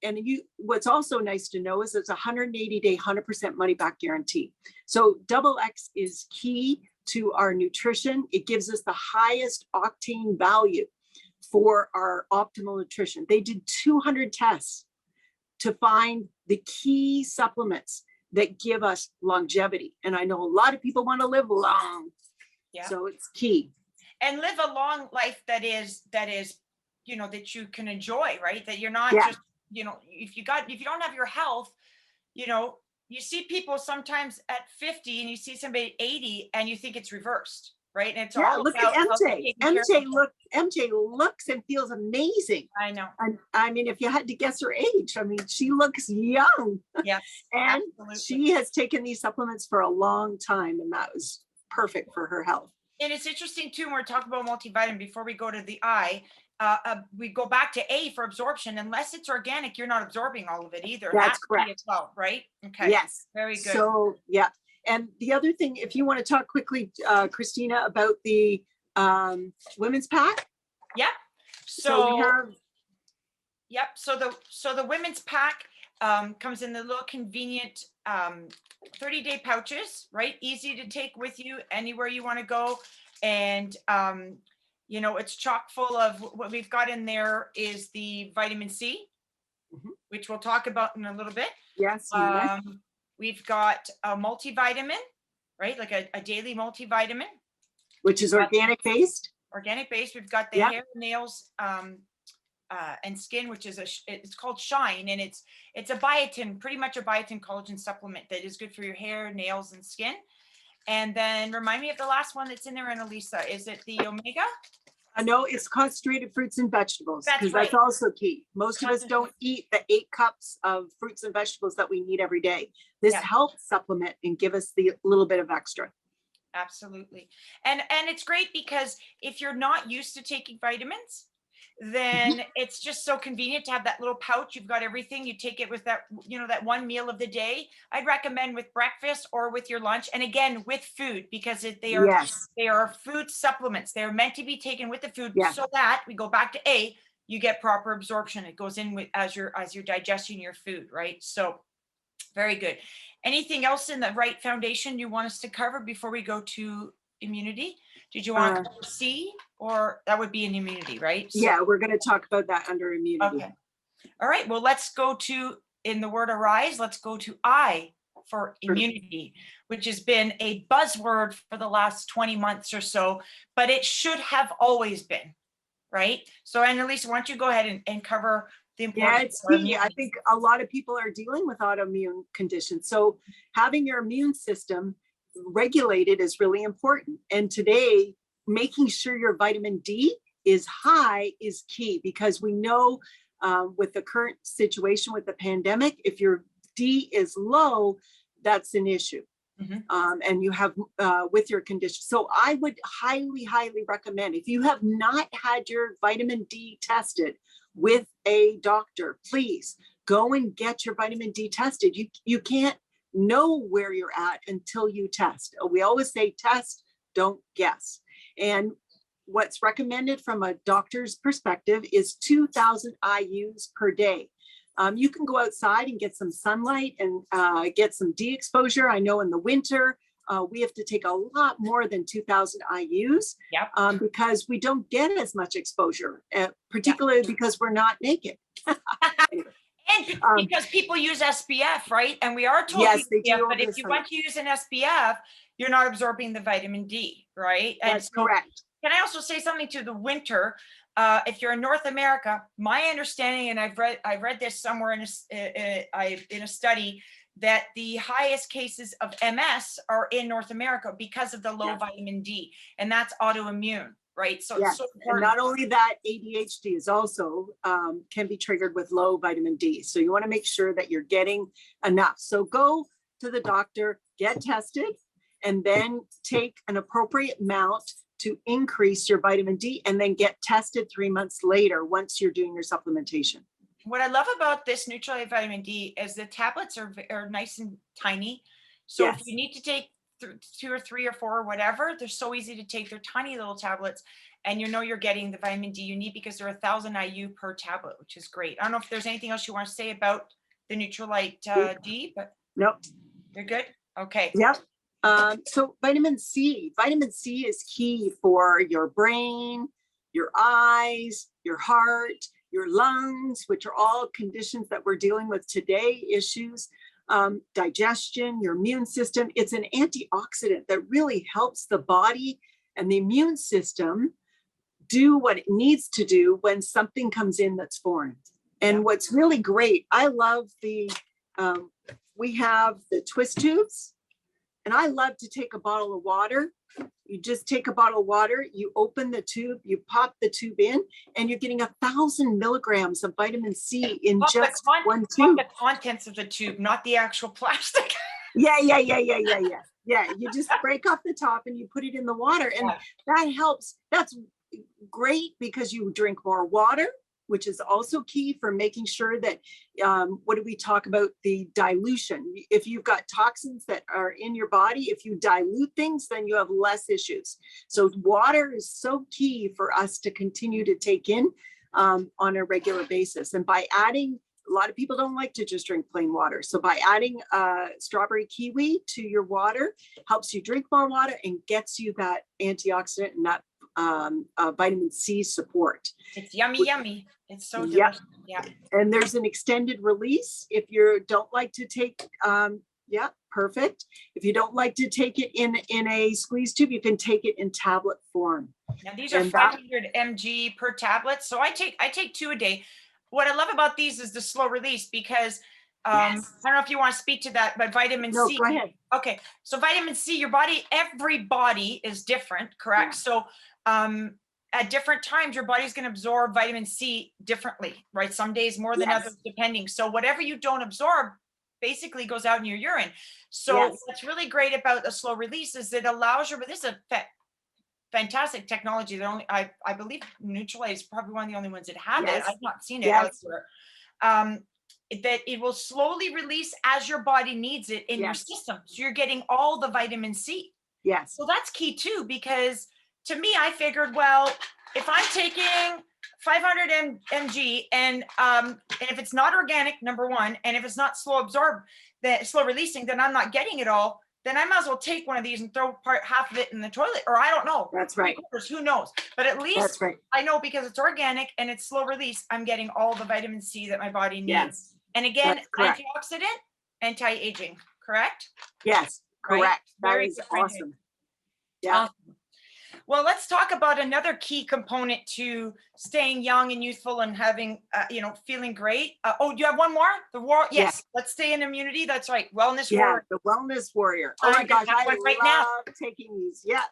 D: And what's also nice to know is it's a 180-day, 100% money back guarantee. So double X is key to our nutrition. It gives us the highest octane value for our optimal nutrition. They did 200 tests to find the key supplements that give us longevity. And I know a lot of people want to live long. Yeah. So it's key.
C: And live a long life that is, you know, that you can enjoy, right? That you're not just, you know, if you don't have your health, you know, you see people sometimes at 50 and you see somebody at 80 and you think it's reversed, right? And it's all
D: look
C: about
D: at MJ. MJ looks and feels amazing.
C: I know.
D: And I mean, if you had to guess her age, I mean, she looks young.
C: Yes.
D: And
C: absolutely.
D: She has taken these supplements for a long time, and that was perfect for her health.
C: And it's interesting too, when we're talking about multivitamin, before we go to the I, we go back to A for absorption. Unless it's organic, you're not absorbing all of it either.
D: That's correct.
C: As well, right? Okay.
D: Yes.
C: Very good.
D: So, yeah. And the other thing, if you want to talk quickly, Christina, about the women's pack.
C: Yep.
D: So we have.
C: Yep. So the women's pack comes in the little convenient 30-day pouches, right? Easy to take with you anywhere you want to go. And you know, it's chock full of what we've got in there is the vitamin C, which we'll talk about in a little bit.
D: Yes.
C: We've got a multivitamin, right? Like a daily multivitamin.
D: Which is organic based.
C: Organic based. We've got the hair, nails, and skin, which is it's called Shine, and it's a biotin, pretty much a biotin collagen supplement that is good for your hair, nails, and skin. And then remind me of the last one that's in there, Annalisa. Is it the omega?
D: No, it's concentrated fruits and vegetables,
C: That's
D: because
C: right.
D: that's also key. Most of us don't eat the 8 cups of fruits and vegetables that we need every day. This
C: Yeah.
D: helps supplement and give us the little bit of extra.
C: Absolutely. And it's great because if you're not used to taking vitamins, then it's just so convenient to have that little pouch. You've got everything. You take it with that, that one meal of the day. I'd recommend with breakfast or with your lunch. And again, with food, because
D: Yes.
C: they are food supplements. They're meant to be taken with the food
D: Yeah.
C: so that we go back to A, you get proper absorption. It goes in with as you're digesting your food, right? So very good. Anything else in the right foundation you want us to cover before we go to immunity? Did you want to cover C, or that would be an immunity, right? So,
D: Yeah, we're going to talk about that under immunity.
C: okay. All right. Well, let's go to, in the word arise, let's go to I for immunity, which has been a buzzword for the last 20 months or so, but it should have always been, right? So Annalisa, why don't you go ahead and cover the importance
D: Yeah, it's
C: of our
D: key. I
C: immunity?
D: think a lot of people are dealing with autoimmune conditions. So having your immune system regulated is really important. And today, making sure your vitamin D is high is key, because we know with the current situation with the pandemic, if your D is low, that's an issue. And you have with your condition. So I would highly, highly recommend, if you have not had your vitamin D tested with a doctor, please go and get your vitamin D tested. You can't know where you're at until you test. We always say test, don't guess. And what's recommended from a doctor's perspective is 2,000 IUs per day. You can go outside and get some sunlight and get some D exposure. I know in the winter, we have to take a lot more than 2,000 IUs because we don't get as much exposure, particularly because we're not naked. Anyway.
C: And because people use SPF, right? And we are told
D: yes, they
C: SPF,
D: do
C: but if you want to use an SPF, you're not absorbing the vitamin D, right?
D: That's correct.
C: Can I also say something to the winter? If you're in North America, my understanding, and I've read this somewhere in a study, that the highest cases of MS are in North America because of the low vitamin D, and that's autoimmune, right? So it's so important.
D: And not only that, ADHD is also can be triggered with low vitamin D. So you want to make sure that you're getting enough. So go to the doctor, get tested, and then take an appropriate amount to increase your vitamin D, and then get tested 3 months later once you're doing your supplementation.
C: What I love about this Neutralite vitamin D is the tablets are nice and tiny. So if you need to take 2 or 3 or 4 or whatever, they're so easy to take. They're tiny little tablets, and you're getting the vitamin D you need because they're 1,000 IU per tablet, which is great. I don't know if there's anything else you want to say about the Neutralite D, but
D: nope.
C: You're good? Okay.
D: Yep. So vitamin C is key for your brain, your eyes, your heart, your lungs, which are all conditions that we're dealing with today, issues, digestion, your immune system. It's an antioxidant that really helps the body and the immune system do what it needs to do when something comes in that's foreign. And what's really great, I love we have the twist tubes. And I love to take a bottle of water. You just take a bottle of water, you open the tube, you pop the tube in, and you're getting 1,000 milligrams of vitamin C in just one tube.
C: The contents of the tube, not the actual plastic.
D: Yeah. You just break off the top and you put it in the water, and that helps. That's great because you drink more water, which is also key for making sure that, what do we talk about? The dilution. If you've got toxins that are in your body, if you dilute things, then you have less issues. So water is so key for us to continue to take in on a regular basis. And by adding, a lot of people don't like to just drink plain water. So by adding strawberry kiwi to your water, helps you drink more water and gets you that antioxidant and that vitamin C support.
C: It's yummy. It's so delicious. Yeah.
D: And there's an extended release if you don't like to take Yeah, perfect. If you don't like to take it in a squeeze tube, you can take it in tablet form.
C: Now these are
D: And that-
C: 500 mg per tablet. So I take 2 a day. What I love about these is the slow release because
D: Yes.
C: I don't know if you want to speak to that, but vitamin
D: No,
C: C.
D: go ahead.
C: Okay. So vitamin C, every body is different, correct?
D: Yeah.
C: So at different times, your body's going to absorb vitamin C differently, right? Some days more than
D: Yes.
C: others, depending. So whatever you don't absorb basically goes out in your urine. So
D: Yes.
C: what's really great about the slow release is it allows your, but this is a fantastic technology. They're only, I believe Nutrilite is probably one of the only ones that have it.
D: Yes.
C: I've not seen it
D: Yes.
C: elsewhere. That it will slowly release as your body needs it in your
D: Yes.
C: system. So you're getting all the vitamin C.
D: Yes.
C: So that's key too, because to me, I figured, well, if I'm taking 500 mg and if it's not organic, number one, and if it's not slow releasing, then I'm not getting it all. Then I might as well take one of these and throw half of it in the toilet, or I don't know.
D: That's right.
C: Who knows? But at least
D: That's right.
C: I know because it's organic and it's slow release, I'm getting all the vitamin C that my body needs.
D: Yes.
C: And again,
D: That's correct.
C: antioxidant, anti-aging, correct?
D: Yes.
C: Right?
D: Correct. That
C: Very
D: is
C: different.
D: awesome. Yeah.
C: Awesome. Well, let's talk about another key component to staying young and youthful and having, feeling great. Do you have one more? Yes.
D: Yes.
C: Let's stay in immunity. That's right. Wellness.
D: Yeah,
C: Warrior.
D: the Wellness Warrior. Oh
C: I'm
D: my
C: gonna
D: gosh,
C: have
D: I
C: one right now.
D: love taking these. Yeah,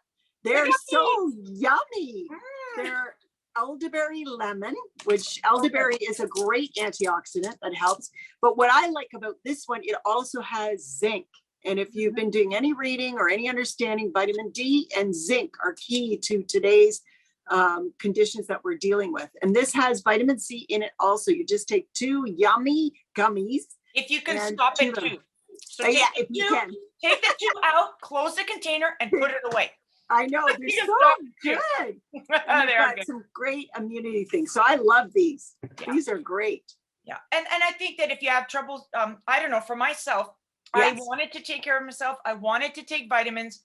D: they're
C: Look at
D: so yummy.
C: Mm.
D: They're elderberry lemon, which elderberry is a great antioxidant that helps. But what I like about this one, it also has zinc. And if you've been doing any reading or any understanding, vitamin D and zinc are key to today's conditions that we're dealing with. And this has vitamin C in it also. You just take 2 yummy gummies.
C: If you can
D: And
C: stop
D: chew
C: it
D: them.
C: too. So
D: Yeah,
C: take
D: if you
C: the two,
D: can.
C: take the two out, close the container, and put it away.
D: I know, they're
C: You can
D: so
C: stop too.
D: good. And they've
C: They're
D: got
C: good.
D: some great immunity things. So I love these.
C: Yeah.
D: These are great.
C: Yeah. And I think that if you have troubles, I don't know, for myself, I
D: Yes.
C: wanted to take care of myself. I wanted to take vitamins,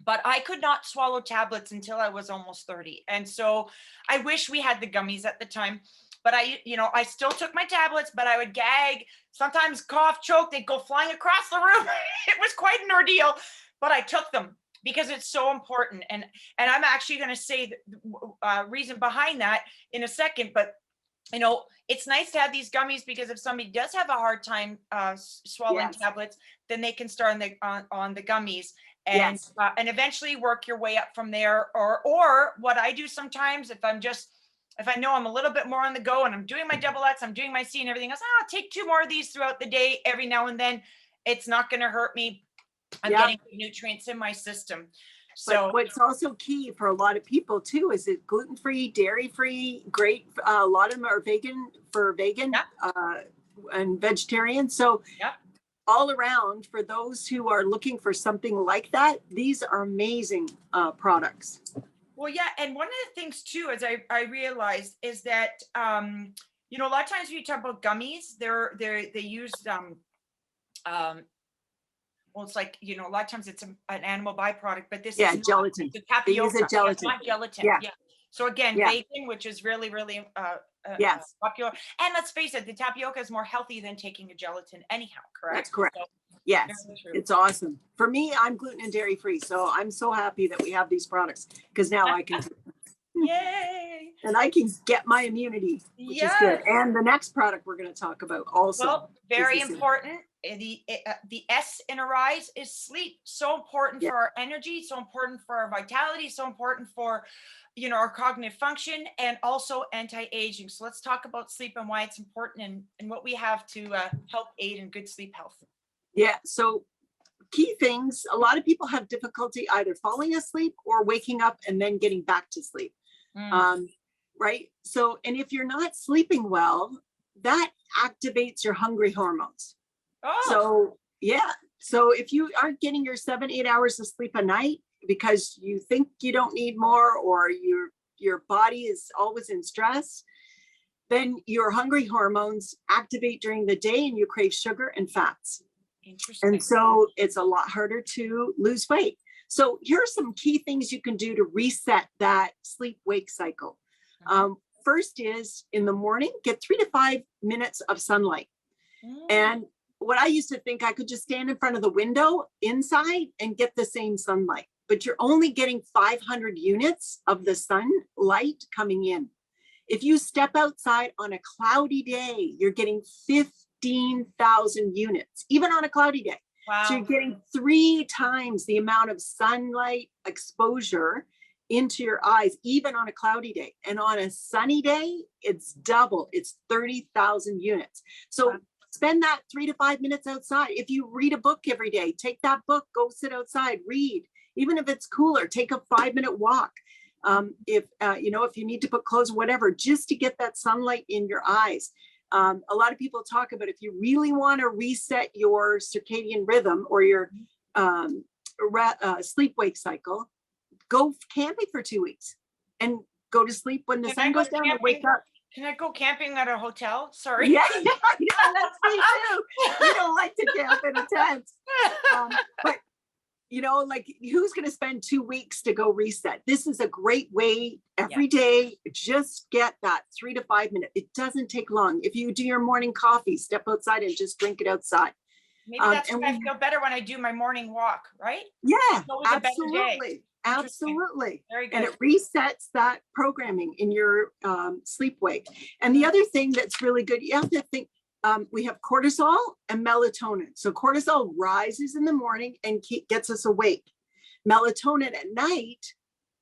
C: but I could not swallow tablets until I was almost 30. And so I wish we had the gummies at the time, but I still took my tablets, but I would gag, sometimes cough, choke, they'd go flying across the room. It was quite an ordeal, but I took them because it's so important. And I'm actually going to say the reason behind that in a second, but it's nice to have these gummies because if somebody does have a hard time swallowing
D: Yes.
C: tablets, then they can start on the gummies and
D: Yes.
C: and eventually work your way up from there. Or what I do sometimes, if I know I'm a little bit more on the go and I'm doing my double X, I'm doing my C and everything else, I'll take 2 more of these throughout the day every now and then. It's not going to hurt me. I'm
D: Yeah.
C: getting nutrients in my system. So
D: But what's also key for a lot of people too is it gluten-free, dairy-free, great. A lot of them are vegan
C: Yeah.
D: And vegetarian. So
C: Yeah.
D: all around, for those who are looking for something like that, these are amazing products.
C: Well, yeah, and one of the things too, as I realized, is that a lot of times when you talk about gummies, they use well, it's like a lot of times it's an animal byproduct, but this
D: Yeah,
C: is not.
D: gelatin.
C: It's a
D: They use
C: tapioca.
D: a gelatin.
C: It's not gelatin.
D: Yeah.
C: Yeah. So again,
D: Yeah.
C: vegan, which is really, really
D: Yes.
C: popular. And let's face it, the tapioca is more healthy than taking a gelatin anyhow, correct?
D: That's correct.
C: So,
D: Yes,
C: very true.
D: it's awesome. For me, I'm gluten and dairy free, so I'm so happy that we have these products because now I can
C: Yay!
D: and I can get my immunity, which is good. And the next product we're going to talk about also.
C: Well, very
D: is the same.
C: important. The S in Arise is sleep. So important
D: Yeah.
C: for our energy, so important for our vitality, so important for our cognitive function, and also anti-aging. So let's talk about sleep and why it's important and what we have to help aid in good sleep health.
D: Yeah. So key things, a lot of people have difficulty either falling asleep or waking up and then getting back to sleep. Right. So, and if you're not sleeping well, that activates your hungry hormones.
C: Oh,
D: So, yeah. So if you aren't getting your 7-8 hours of sleep a night because you think you don't need more, or your body is always in stress, then your hungry hormones activate during the day and you crave sugar and fats.
C: interesting.
D: And so it's a lot harder to lose weight. So here are some key things you can do to reset that sleep-wake cycle. First is in the morning, get 3 to 5 minutes of sunlight.
C: Mm.
D: And what I used to think, I could just stand in front of the window inside and get the same sunlight, but you're only getting 500 units of the sunlight coming in. If you step outside on a cloudy day, you're getting 15,000 units, even on a cloudy day.
C: Wow.
D: So you're getting 3 times the amount of sunlight exposure into your eyes, even on a cloudy day. And on a sunny day, it's double, it's 30,000 units. So spend that 3 to 5 minutes outside. If you read a book every day, take that book, go sit outside, read. Even if it's cooler, take a 5-minute walk. If you need to put clothes, whatever, just to get that sunlight in your eyes. A lot of people talk about, if you really want to reset your circadian rhythm or your sleep-wake cycle, go camping for 2 weeks and go to sleep when the sun goes down and wake up.
C: Can I go camping at a hotel? Sorry.
D: Yeah, that's me too. You don't like to camp in a tent. But like, who's going to spend 2 weeks to go reset? This is a great way every day. Just get that 3 to 5 minutes. It doesn't take long. If you do your morning coffee, step outside and just drink it outside.
C: Maybe that's why I feel better when I do my morning walk, right?
D: Yeah,
C: Always a better day.
D: absolutely. Absolutely.
C: Very good.
D: And it resets that programming in your sleep wake. And the other thing that's really good, you have to think, we have cortisol and melatonin. So cortisol rises in the morning and gets us awake. Melatonin at night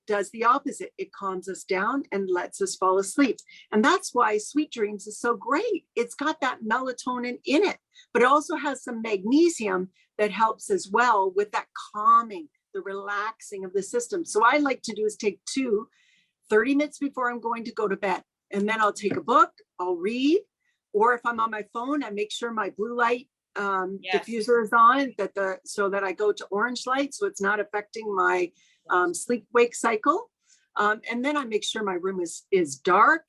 D: does the opposite. It calms us down and lets us fall asleep. And that's why Sweet Dreams is so great. It's got that melatonin in it, but it also has some magnesium that helps as well with that calming, the relaxing of the system. So I like to do is take 30 minutes before I'm going to go to bed. And then I'll take a book, I'll read, or if I'm on my phone, I make sure my blue light diffuser is on, so that I go to orange light, so it's not affecting my sleep wake cycle. And then I make sure my room is dark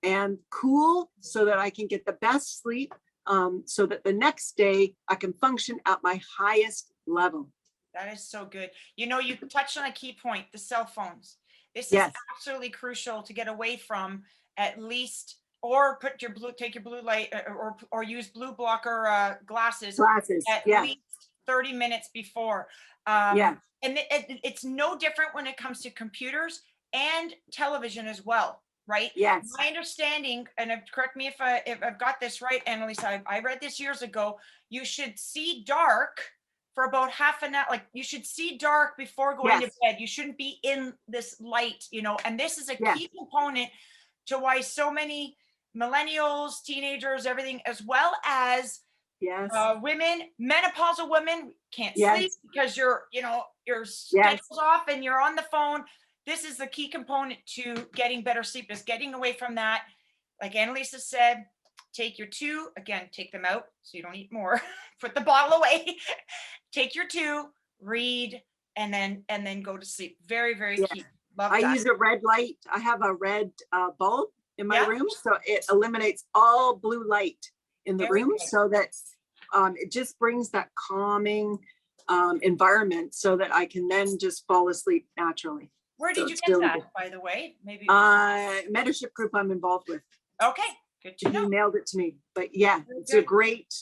D: and cool so that I can get the best sleep, so that the next day I can function at my highest level.
C: That is so good. You touched on a key point, the cell phones. This is absolutely crucial to get away from, at least, or take your blue light or use blue blocker glasses at least 30 minutes before. And it's no different when it comes to computers and television as well, right?
D: Yes.
C: My understanding, and correct me if I've got this right, Annalisa, I read this years ago, you should see dark for about half an hour. Like, you should see dark before going to bed. You shouldn't be in this light, and this is a key component to why so many millennials, teenagers, everything, as well as women, menopausal women can't sleep because your schedule's off and you're on the phone. This is the key component to getting better sleep, is getting away from that. Like Annalisa said, take your 2, again, take them out so you don't eat more, put the bottle away, take your 2, read, and then go to sleep. Very, very key. Love that.
D: I use a red light. I have a red bulb in my room, so it eliminates all blue light in the room, so that it just brings that calming environment so that I can then just fall asleep naturally.
C: Where did you get that, by the way? Maybe
D: mentorship group I'm involved with.
C: Okay, good to know.
D: You mailed it to me. But it's a great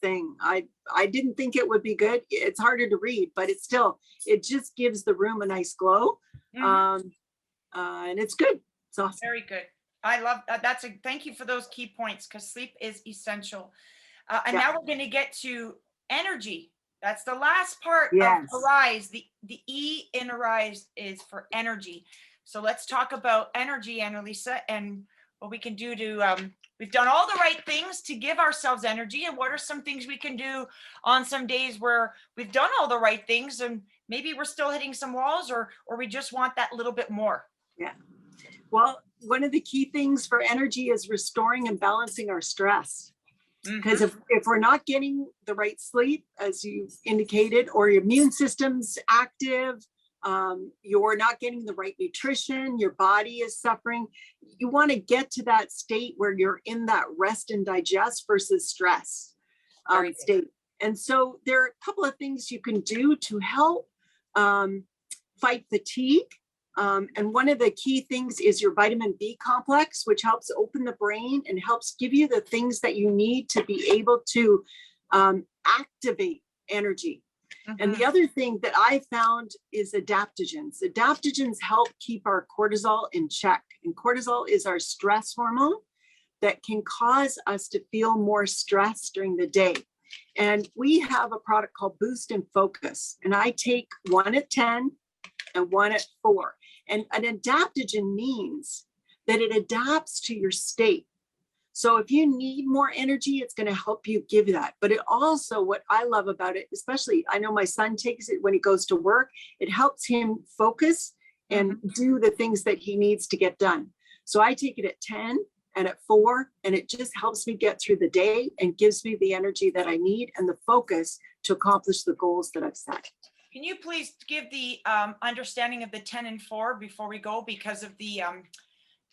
D: thing. I didn't think it would be good. It's harder to read, but it just gives the room a nice glow. And it's good. It's awesome.
C: Very good. I love that. Thank you for those key points, because sleep is essential. And now we're going to get to energy. That's the last part of Arise. The E in Arise is for energy. So let's talk about energy, Annalisa, and what we can do to, we've done all the right things to give ourselves energy. And what are some things we can do on some days where we've done all the right things and maybe we're still hitting some walls, or we just want that little bit more?
D: Yeah. Well, one of the key things for energy is restoring and balancing our stress. Because if we're not getting the right sleep, as you indicated, or your immune system's active, you're not getting the right nutrition, your body is suffering, you want to get to that state where you're in that rest and digest versus stress state. And so there are a couple of things you can do to help fight fatigue. And one of the key things is your vitamin B complex, which helps open the brain and helps give you the things that you need to be able to activate energy. And the other thing that I found is adaptogens. Adaptogens help keep our cortisol in check. And cortisol is our stress hormone that can cause us to feel more stress during the day. And we have a product called Boost and Focus. And I take one at 10 and one at 4. And an adaptogen means that it adapts to your state. So if you need more energy, it's going to help you give that. But it also, what I love about it, especially, I know my son takes it when he goes to work, it helps him focus and do the things that he needs to get done. So I take it at 10 and at 4, and it just helps me get through the day and gives me the energy that I need and the focus to accomplish the goals that I've set.
C: Can you please give the understanding of the 10 and 4 before we go? Because of the,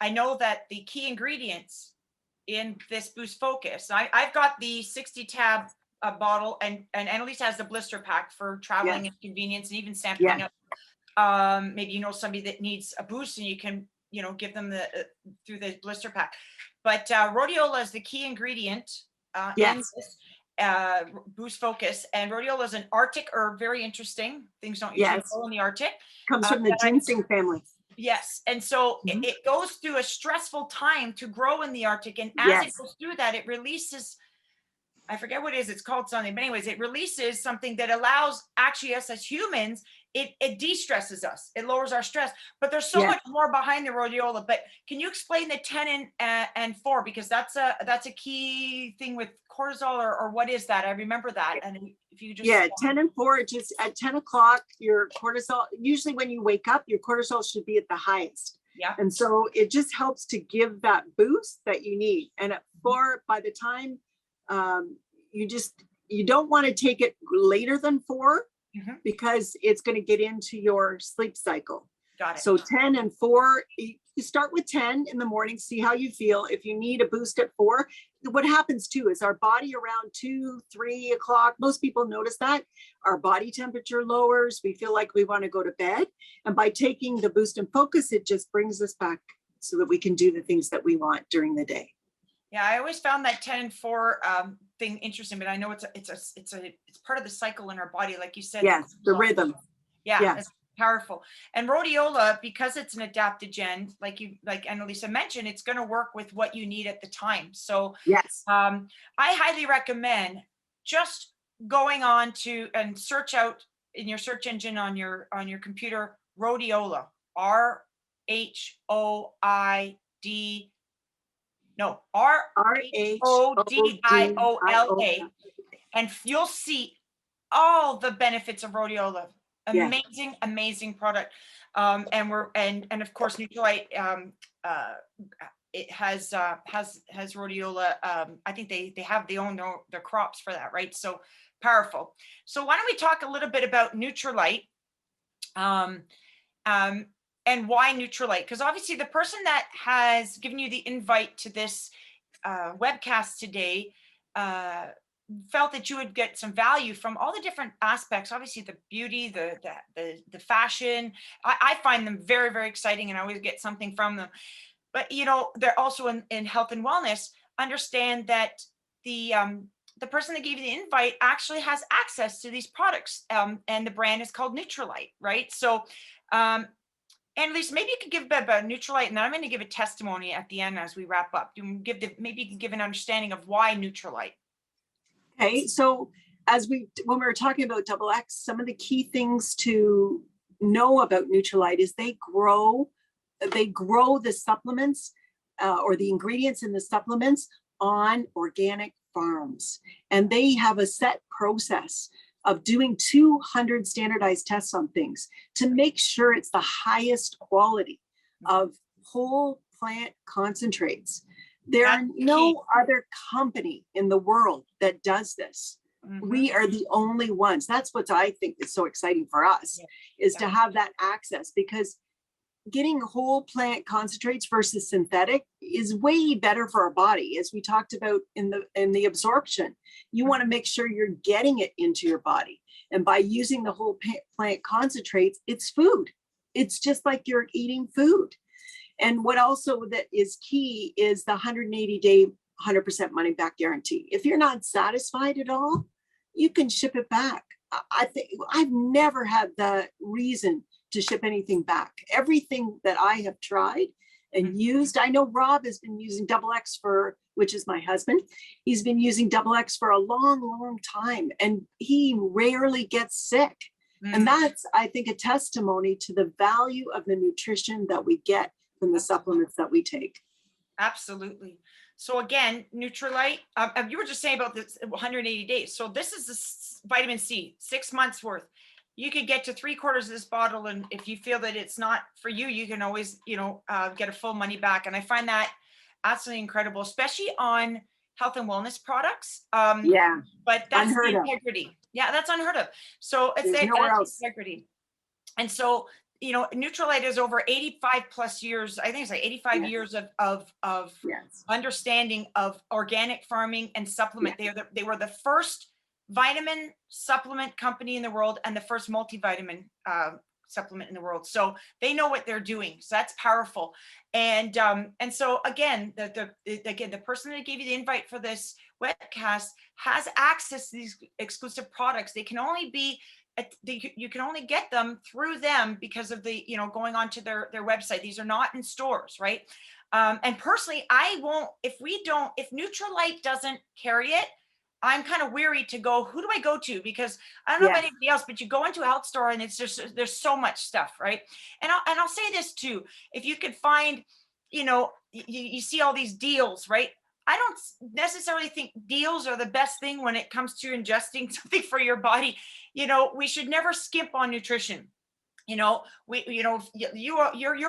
C: I know that the key ingredients in this Boost Focus, I've got the 60 tab bottle, and Annalise has the blister pack for traveling and convenience, and even sampling up. Maybe you know somebody that needs a boost, and you can give them the through the blister pack. But rhodiola is the key ingredient in this Boost Focus, and rhodiola is an Arctic herb, very interesting. Things don't usually grow in the Arctic.
D: Comes from the ginseng family.
C: Yes. And so it goes through a stressful time to grow in the Arctic. And as it goes through that, it releases, I forget what it is, it's called something, but anyways, it releases something that allows actually us as humans, it de-stresses us. It lowers our stress, but there's so much more behind the rhodiola. But can you explain the 10 and 4? Because that's a key thing with cortisol, or what is that? I remember that. And if you just
D: 10 and 4, just at 10 o'clock, your cortisol, usually when you wake up, your cortisol should be at the highest.
C: Yeah.
D: And so it just helps to give that boost that you need. And at 4, by the time you don't want to take it later than 4 because it's going to get into your sleep cycle.
C: Got it.
D: So 10 and 4, you start with 10 in the morning, see how you feel. If you need a boost at 4, what happens too is our body around 2, 3 o'clock, most people notice that our body temperature lowers. We feel like we want to go to bed. And by taking the Boost and Focus, it just brings us back so that we can do the things that we want during the day.
C: Yeah, I always found that 10 and 4 thing interesting, but I know it's part of the cycle in our body, like you said.
D: Yes, the rhythm.
C: Yeah, it's powerful. And rhodiola, because it's an adaptogen, like Annalisa mentioned, it's going to work with what you need at the time. So I highly recommend just going on to and search out in your search engine on your computer, rhodiola, RHODIOLA, and you'll see all the benefits of rhodiola. Amazing product. And of course Nutrilite, it has rhodiola. I think they own their crops for that, right? So powerful. So why don't we talk a little bit about Nutrilite, and why Nutrilite? Because obviously the person that has given you the invite to this webcast today felt that you would get some value from all the different aspects. Obviously the beauty, the fashion. I find them very, very exciting, and I always get something from them. But they're also in health and wellness. Understand that the person that gave you the invite actually has access to these products, and the brand is called Nutrilite, right? So Annalise, maybe you could give a bit about Nutrilite, and then I'm going to give a testimony at the end as we wrap up. Maybe you can give an understanding of why Nutrilite.
D: Okay, so when we were talking about Double X, some of the key things to know about Nutrilite is they grow the supplements or the ingredients in the supplements on organic farms, and they have a set process of doing 200 standardized tests on things to make sure it's the highest quality of whole plant concentrates. There are no other company in the world that does this. We are the only ones. That's what I think is so exciting for us, is to have that access, because getting whole plant concentrates versus synthetic is way better for our body. As we talked about in the absorption, you want to make sure you're getting it into your body. And by using the whole plant concentrates, it's food. It's just like you're eating food. And what also that is key is the 180-day 100% money back guarantee. If you're not satisfied at all, you can ship it back. I think I've never had the reason to ship anything back. Everything that I have tried and used, I know Rob has been using Double X which is my husband. He's been using Double X for a long, long time, and he rarely gets sick. And that's, I think, a testimony to the value of the nutrition that we get from the supplements that we take.
C: Absolutely. So again, Nutrilite, you were just saying about this 180 days. So this is the vitamin C, 6 months worth. You could get to 3/4 of this bottle. And if you feel that it's not for you, you can always, get a full money back. And I find that absolutely incredible, especially on health and wellness products.
D: Yeah.
C: But that's
D: Unheard
C: the
D: of.
C: integrity. Yeah, that's unheard of. So it's
D: There's nowhere else.
C: integrity. And so, Nutrilite is over 85 plus years. I think it's like 85
D: Yes.
C: years of
D: Yes.
C: understanding of organic farming and supplement. They were the first vitamin supplement company in the world and the first multivitamin supplement in the world. So they know what they're doing. So that's powerful. And so again, the person that gave you the invite for this webcast has access to these exclusive products. They can only be you can only get them through them because of the, going onto their website. These are not in stores, right? And personally, I won't, if Nutrilite doesn't carry it, I'm kind of weary to go, who do I go to? Because I don't know about anybody else, but you go into a health store and it's just, there's so much stuff, right? And I'll say this too, if you could find, you see all these deals, right? I don't necessarily think deals are the best thing when it comes to ingesting something for your body. We should never skimp on nutrition. Your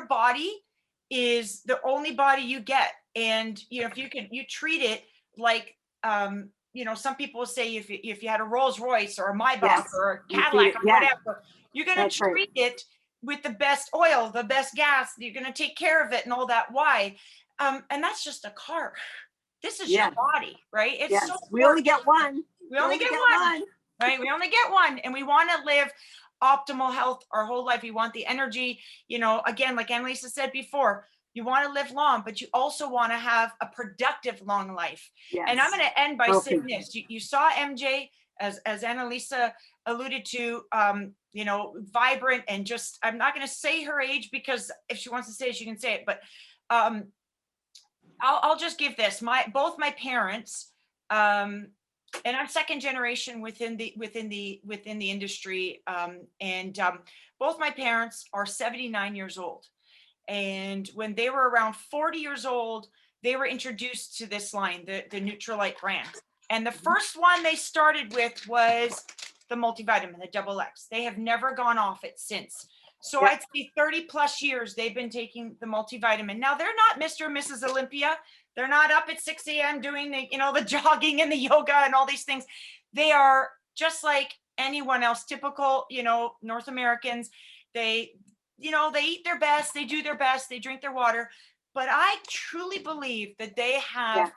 C: body is the only body you get. And, if you treat it like, some people say if you had a Rolls Royce or a Maybach or a Cadillac or whatever, you're going to treat it with the best oil, the best gas. You're going to take care of it and all that. Why? And that's just a car. This is your body, right? It's so
D: we only get one.
C: We only get one, right? We only get one, and we want to live optimal health our whole life. We want the energy, again, like Annalisa said before, you want to live long, but you also want to have a productive long life. Yes. And I'm going to end by saying this. You saw MJ, as Annalisa alluded to, vibrant and just, I'm not going to say her age because if she wants to say it, she can say it, but I'll just give this. Both my parents, and I'm second generation within the industry, both my parents are 79 years old. And when they were around 40 years old, they were introduced to this line, the Nutrilite brand. And the first one they started with was the multivitamin, the Double X. They have never gone off it since. So I'd say 30 plus years they've been taking the multivitamin. Now they're not Mr. and Mrs. Olympia. They're not up at 6 a.m. doing the jogging and the yoga and all these things. They are just like anyone else, typical, North Americans. They eat their best, they do their best, they drink their water. But I truly believe that they have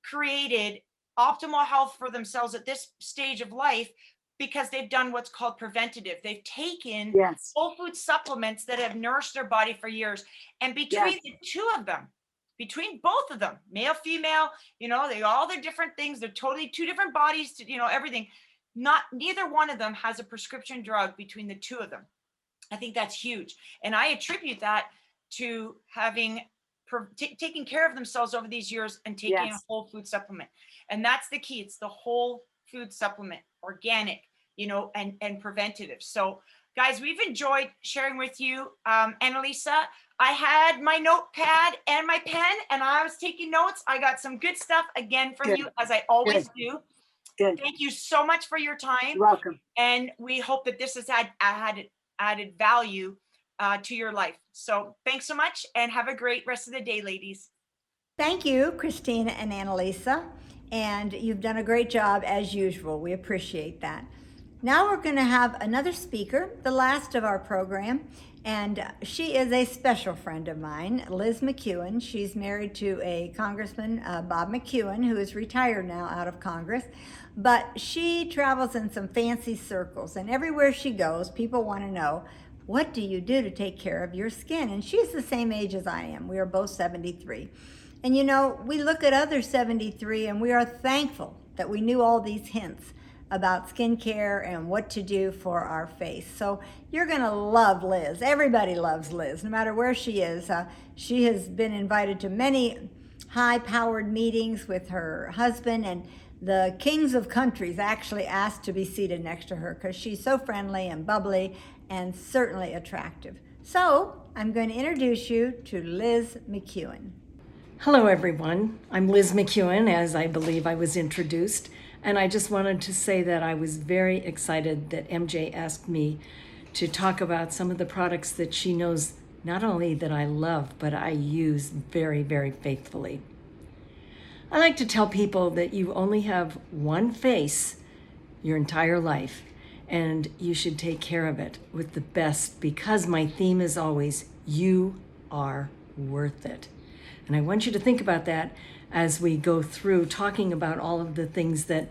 C: created optimal health for themselves at this stage of life because they've done what's called preventative. They've taken whole food supplements that have nourished their body for years. And between the two of them, between both of them, male, female, they all their different things. They're totally two different bodies, everything. Neither one of them has a prescription drug between the two of them. I think that's huge. And I attribute that to having taken care of themselves over these years and taking a whole food supplement. And that's the key. It's the whole food supplement, organic, and preventative. So guys, we've enjoyed sharing with you. Annalisa, I had my notepad and my pen and I was taking notes. I got some good stuff again from you, as I always do.
D: Good.
C: Thank you so much for your time.
D: You're welcome.
C: And we hope that this has added value to your life. So thanks so much and have a great rest of the day, ladies.
A: Thank you, Christina and Annalisa. And you've done a great job as usual. We appreciate that. Now we're going to have another speaker, the last of our program. And she is a special friend of mine, Liz McEwen. She's married to a Congressman, Bob McEwen, who is retired now out of Congress. But she travels in some fancy circles. And everywhere she goes, people want to know, what do you do to take care of your skin? And she's the same age as I am. We are both 73. And you know, we look at other 73 and we are thankful that we knew all these hints about skincare and what to do for our face. So you're gonna love Liz. Everybody loves Liz, no matter where she is. She has been invited to many high-powered meetings with her husband, and the kings of countries actually asked to be seated next to her because she's so friendly and bubbly and certainly attractive. So I'm going to introduce you to Liz McEwen.
E: Hello, everyone. I'm Liz McEwen, as I believe I was introduced. And I just wanted to say that I was very excited that MJ asked me to talk about some of the products that she knows not only that I love, but I use very, very faithfully. I like to tell people that you only have one face your entire life, and you should take care of it with the best, because my theme is always, you are worth it. And I want you to think about that as we go through talking about all of the things that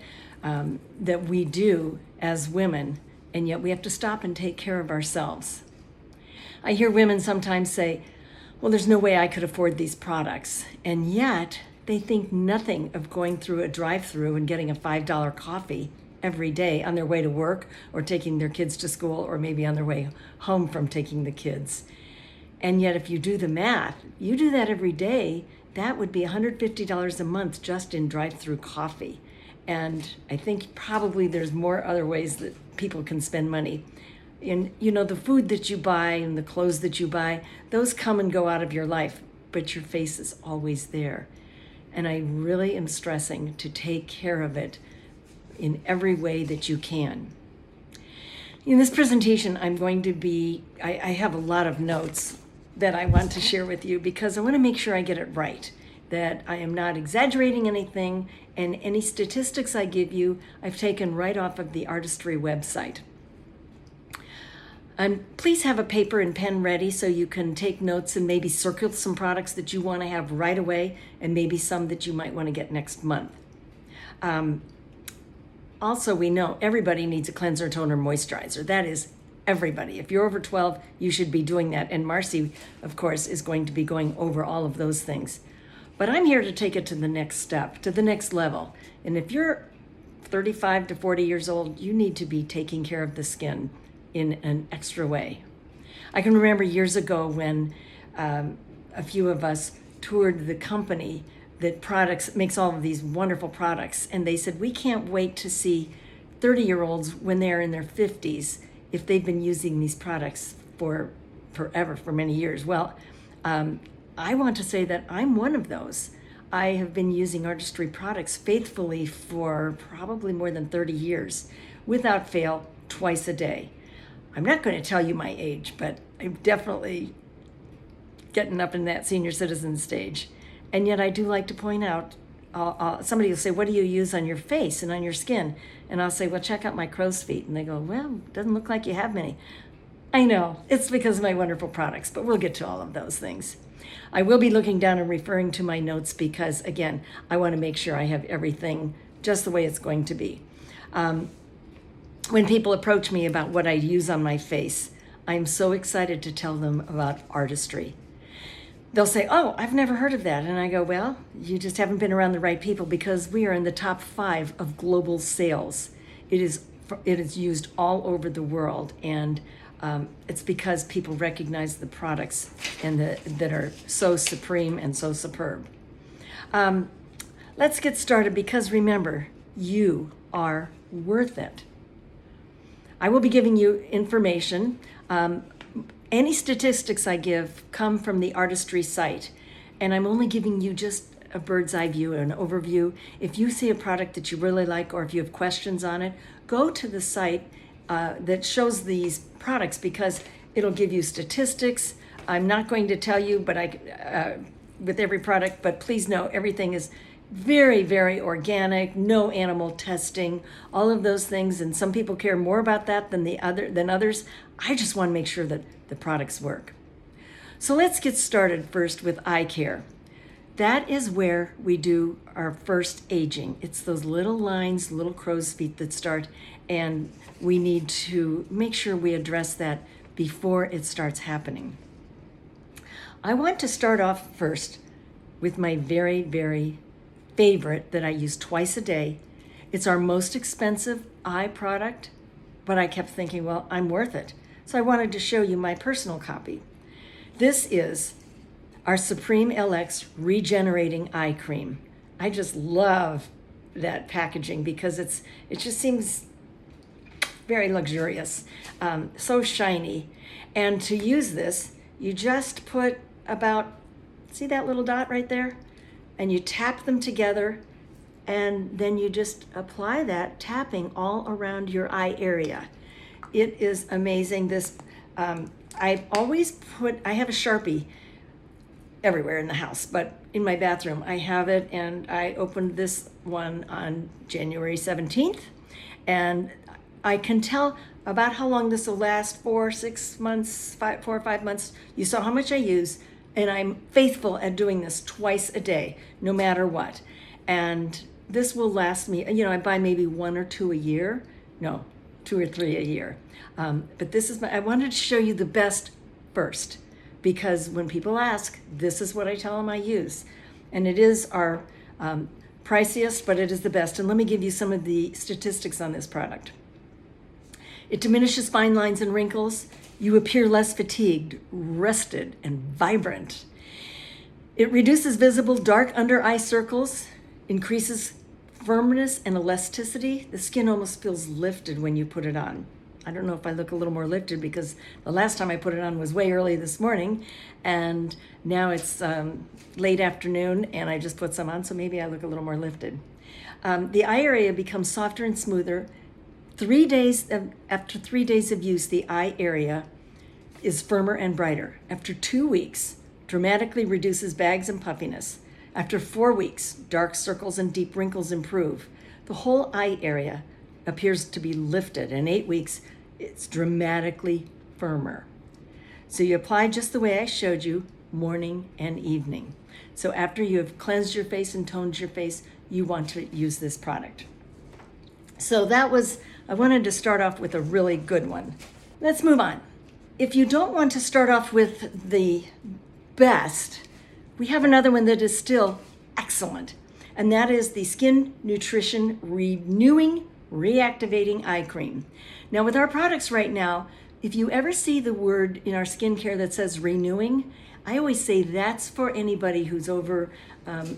E: we do as women, and yet we have to stop and take care of ourselves. I hear women sometimes say, well, there's no way I could afford these products. And yet they think nothing of going through a drive-through and getting a $5 coffee every day on their way to work or taking their kids to school, or maybe on their way home from taking the kids. And yet if you do the math, you do that every day, that would be $150 a month just in drive-through coffee. And I think probably there's more other ways that people can spend money. And you know, the food that you buy and the clothes that you buy, those come and go out of your life, but your face is always there. And I really am stressing to take care of it in every way that you can. In this presentation, I have a lot of notes that I want to share with you, because I want to make sure I get it right, that I am not exaggerating anything, and any statistics I give you, I've taken right off of the Artistry website. And please have a paper and pen ready so you can take notes and maybe circle some products that you want to have right away, and maybe some that you might want to get next month. Also, we know everybody needs a cleanser, toner, moisturizer. That is everybody. If you're over 12, you should be doing that. And Marcy, of course, is going to be going over all of those things. But I'm here to take it to the next step, to the next level. And if you're 35 to 40 years old, you need to be taking care of the skin in an extra way. I can remember years ago when a few of us toured the company that makes all of these wonderful products. And they said, we can't wait to see 30-year-olds when they're in their 50s if they've been using these products for forever, for many years. Well, I want to say that I'm one of those. I have been using Artistry products faithfully for probably more than 30 years, without fail, twice a day. I'm not going to tell you my age, but I'm definitely getting up in that senior citizen stage. And yet I do like to point out, somebody will say, what do you use on your face and on your skin? And I'll say, well, check out my crow's feet. And they go, well, doesn't look like you have many. I know, it's because of my wonderful products, but we'll get to all of those things. I will be looking down and referring to my notes because, again, I want to make sure I have everything just the way it's going to be. When people approach me about what I use on my face, I'm so excited to tell them about Artistry. They'll say, oh, I've never heard of that. And I go, well, you just haven't been around the right people, because we are in the top 5 of global sales. It is used all over the world, and it's because people recognize the products and that are so supreme and so superb. Let's get started, because remember, you are worth it. I will be giving you information. Any statistics I give come from the Artistry site, and I'm only giving you just a bird's eye view, an overview. If you see a product that you really like, or if you have questions on it, go to the site that shows these products, because it'll give you statistics. I'm not going to tell you, but with every product, but please know everything is very, very organic, no animal testing, all of those things. And some people care more about that than others. I just want to make sure that the products work. So let's get started first with eye care. That is where we do our first aging. It's those little lines, little crow's feet that start, and we need to make sure we address that before it starts happening. I want to start off first with my very, very favorite that I use twice a day. It's our most expensive eye product, but I kept thinking, well, I'm worth it. So I wanted to show you my personal copy. This is our Supreme LX Regenerating Eye Cream. I just love that packaging because it just seems very luxurious, so shiny. And to use this, you just put about, see that little dot right there? And you tap them together, and then you just apply that tapping all around your eye area. It is amazing. This, I have a Sharpie everywhere in the house, but in my bathroom I have it, and I opened this one on January 17th, and I can tell about how long this will last, 4 or 5 months. You saw how much I use, and I'm faithful at doing this twice a day, no matter what. And this will last me, I buy maybe 1 or 2 a year. No, 2 or 3 a year. But this is I wanted to show you the best first, because when people ask, this is what I tell them I use. And it is our priciest, but it is the best. And let me give you some of the statistics on this product. It diminishes fine lines and wrinkles. You appear less fatigued, rested, and vibrant. It reduces visible dark under eye circles, increases firmness and elasticity. The skin almost feels lifted when you put it on. I don't know if I look a little more lifted because the last time I put it on was way early this morning, and now it's late afternoon and I just put some on, so maybe I look a little more lifted. The eye area becomes softer and smoother. After 3 days of use, the eye area is firmer and brighter. After 2 weeks, dramatically reduces bags and puffiness. After 4 weeks, dark circles and deep wrinkles improve. The whole eye area appears to be lifted. In 8 weeks, it's dramatically firmer. So you apply just the way I showed you, morning and evening. So after you have cleansed your face and toned your face, you want to use this product. So I wanted to start off with a really good one. Let's move on. If you don't want to start off with the best, we have another one that is still excellent, and that is the Skin Nutrition Renewing Reactivating Eye Cream. Now with our products right now, if you ever see the word in our skincare that says renewing, I always say that's for anybody who's over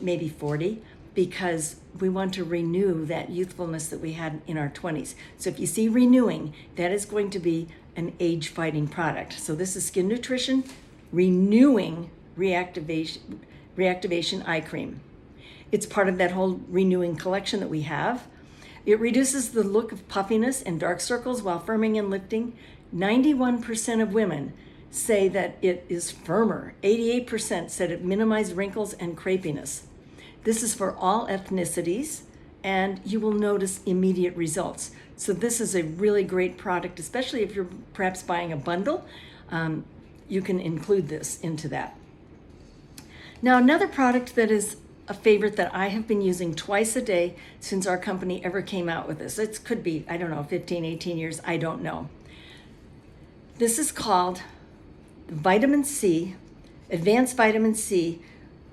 E: maybe 40, because we want to renew that youthfulness that we had in our 20s. So if you see renewing, that is going to be an age-fighting product. So this is Skin Nutrition Renewing Reactivation Eye Cream. It's part of that whole renewing collection that we have. It reduces the look of puffiness and dark circles while firming and lifting. 91% of women say that it is firmer. 88% said it minimized wrinkles and crepiness. This is for all ethnicities, and you will notice immediate results. So this is a really great product, especially if you're perhaps buying a bundle. You can include this into that. Now, another product that is a favorite that I have been using twice a day since our company ever came out with this. It could be, 15, 18 years, I don't know. This is called Vitamin C, Advanced Vitamin C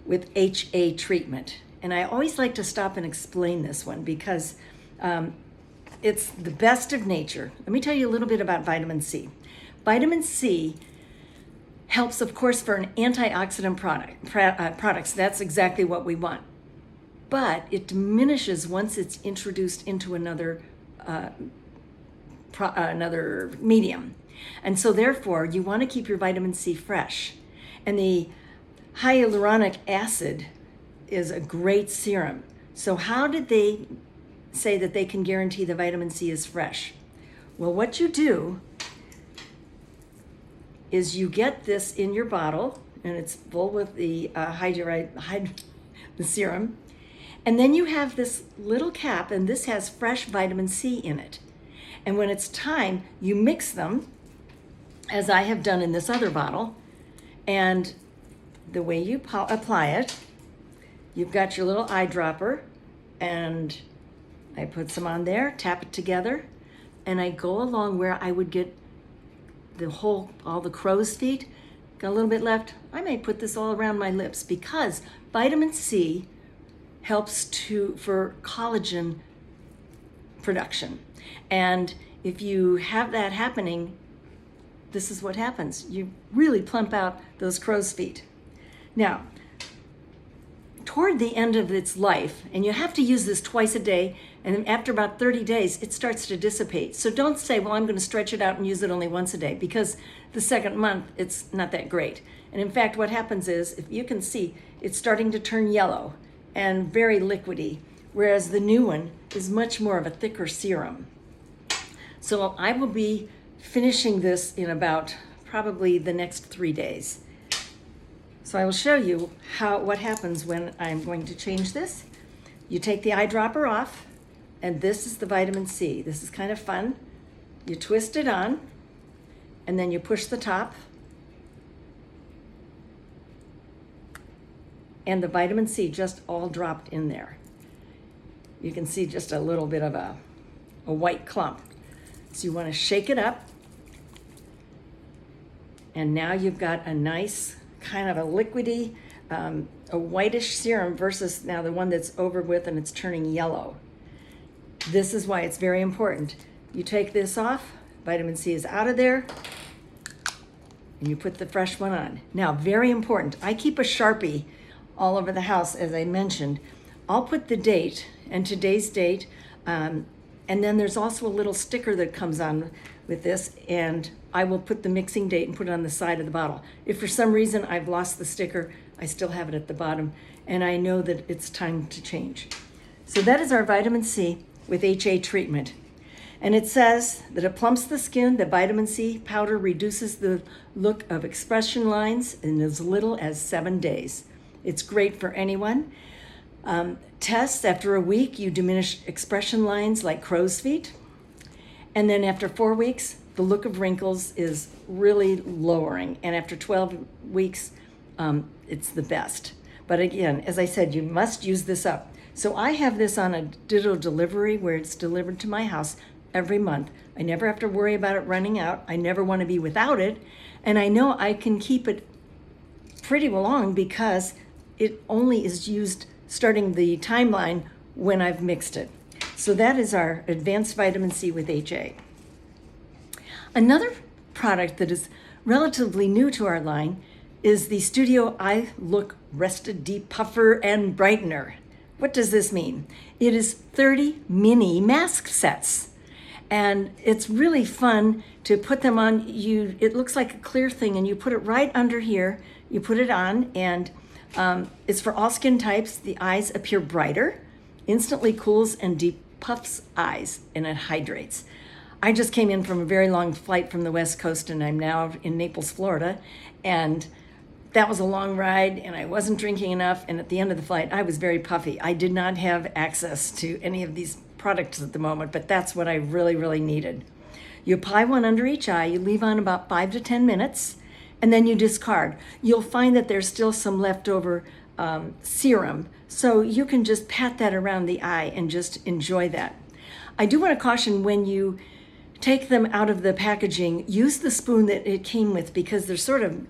E: with HA treatment. And I always like to stop and explain this one because it's the best of nature. Let me tell you a little bit about vitamin C. Vitamin C helps, of course, for an antioxidant products. That's exactly what we want. But it diminishes once it's introduced into another medium. And so therefore, you want to keep your vitamin C fresh. And the hyaluronic acid is a great serum. So how did they say that they can guarantee the vitamin C is fresh? Well, what you do is you get this in your bottle, and it's full with the the serum, and then you have this little cap, and this has fresh vitamin C in it. And when it's time, you mix them, as I have done in this other bottle, and the way you apply it, you've got your little eyedropper, and I put some on there, tap it together, and I go along where I would get all the crow's feet, got a little bit left. I may put this all around my lips because vitamin C helps for collagen production. And if you have that happening, this is what happens. You really plump out those crow's feet. Now, toward the end of its life, and you have to use this twice a day, and then after about 30 days, it starts to dissipate. So don't say, well, I'm going to stretch it out and use it only once a day, because the second month, it's not that great. And in fact, what happens is, if you can see, it's starting to turn yellow and very liquidy, whereas the new one is much more of a thicker serum. So I will be finishing this in about probably the next 3 days. So I will show you what happens when I'm going to change this. You take the eyedropper off, and this is the vitamin C. This is kind of fun. You twist it on, and then you push the top, and the vitamin C just all dropped in there. You can see just a little bit of a white clump. So you want to shake it up, and now you've got a nice kind of a liquidy, a whitish serum versus now the one that's over with and it's turning yellow. This is why it's very important. You take this off, vitamin C is out of there, and you put the fresh one on. Now, very important, I keep a Sharpie all over the house, as I mentioned. I'll put the date and today's date, and then there's also a little sticker that comes on with this, and I will put the mixing date and put it on the side of the bottle. If for some reason I've lost the sticker, I still have it at the bottom, and I know that it's time to change. So that is our vitamin C with HA treatment. And it says that it plumps the skin. The vitamin C powder reduces the look of expression lines in as little as 7 days. It's great for anyone. Tests after a week, you diminish expression lines like crow's feet. And then after 4 weeks, the look of wrinkles is really lowering. And after 12 weeks, it's the best. But again, as I said, you must use this up. So I have this on a ditto delivery where it's delivered to my house every month. I never have to worry about it running out. I never want to be without it. And I know I can keep it pretty long because it only is used starting the timeline when I've mixed it. So that is our advanced vitamin C with HA. Another product that is relatively new to our line is the Studio Eye Look Rested Deep Puffer and Brightener. What does this mean? It is 30 mini mask sets. And it's really fun to put them on. It looks like a clear thing, and you put it right under here. You put it on, and it's for all skin types. The eyes appear brighter, instantly cools and depuffs eyes, and it hydrates. I just came in from a very long flight from the West Coast, and I'm now in Naples, Florida, and that was a long ride, and I wasn't drinking enough, and at the end of the flight, I was very puffy. I did not have access to any of these products at the moment, but that's what I really, really needed. You apply one under each eye, you leave on about 5 to 10 minutes, and then you discard. You'll find that there's still some leftover serum, so you can just pat that around the eye and just enjoy that. I do want to caution, when you take them out of the packaging, use the spoon that it came with, because they're sort of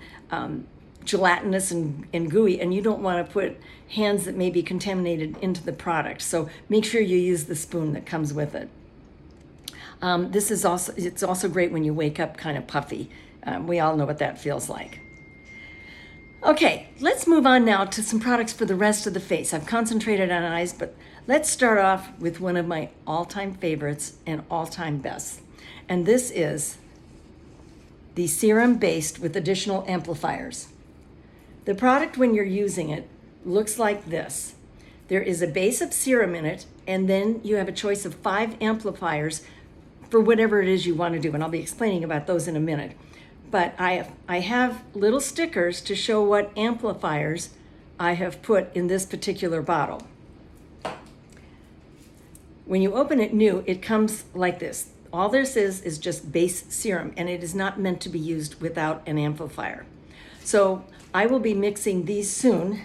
E: gelatinous and gooey, and you don't want to put hands that may be contaminated into the product. So make sure you use the spoon that comes with it. It's also great when you wake up kind of puffy. We all know what that feels like. Okay, let's move on now to some products for the rest of the face. I've concentrated on eyes, but let's start off with one of my all-time favorites and all-time bests. And this is the serum based with additional amplifiers. The product, when you're using it, looks like this. There is a base of serum in it, and then you have a choice of 5 amplifiers for whatever it is you want to do, and I'll be explaining about those in a minute. But I have little stickers to show what amplifiers I have put in this particular bottle. When you open it new, it comes like this. All this is just base serum, and it is not meant to be used without an amplifier. So I will be mixing these soon,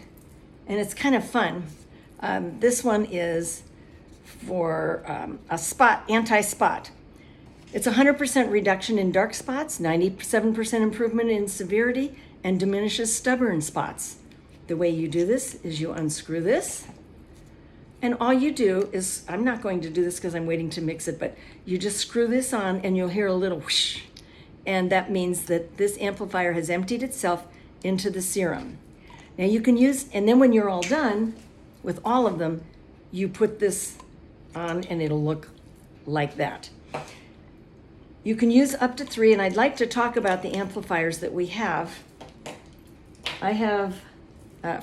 E: and it's kind of fun. This one is for a spot, anti-spot. It's 100% reduction in dark spots, 97% improvement in severity, and diminishes stubborn spots. The way you do this is you unscrew this, and all you do is, I'm not going to do this because I'm waiting to mix it, but you just screw this on and you'll hear a little whoosh. And that means that this amplifier has emptied itself into the serum. Now you can use, and then when you're all done with all of them, you put this on and it'll look like that. You can use up to 3, and I'd like to talk about the amplifiers that we have. I have,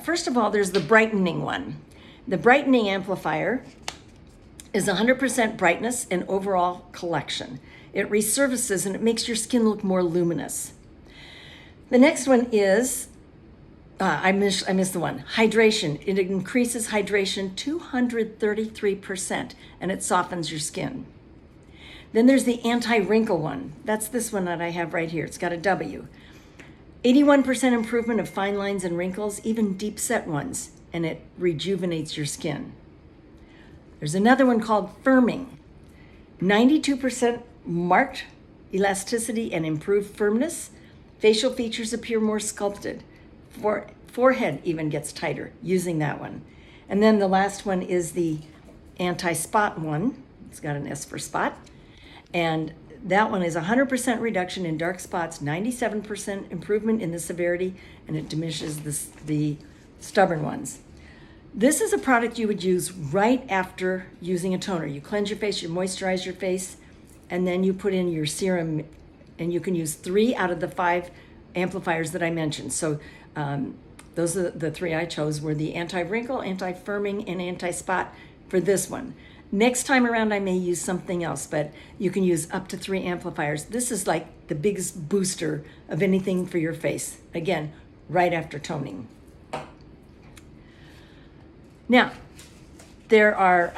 E: first of all, there's the brightening one. The brightening amplifier is 100% brightness and overall collection. It resurfaces and it makes your skin look more luminous. The next one is, I missed the one, hydration. It increases hydration 233% and it softens your skin. Then there's the anti-wrinkle one. That's this one that I have right here. It's got a W. 81% improvement of fine lines and wrinkles, even deep set ones, and it rejuvenates your skin. There's another one called firming. 92% marked elasticity and improved firmness. Facial features appear more sculpted. Forehead even gets tighter using that one. And then the last one is the anti-spot one. It's got an S for spot. And that one is 100% reduction in dark spots, 97% improvement in the severity, and it diminishes the stubborn ones. This is a product you would use right after using a toner. You cleanse your face, you moisturize your face, and then you put in your serum, and you can use 3 out of the 5 amplifiers that I mentioned. So those are the 3 I chose were the anti-wrinkle, anti-firming, and anti-spot for this one. Next time around, I may use something else, but you can use up to 3 amplifiers. This is like the biggest booster of anything for your face. Again, right after toning. Now, there are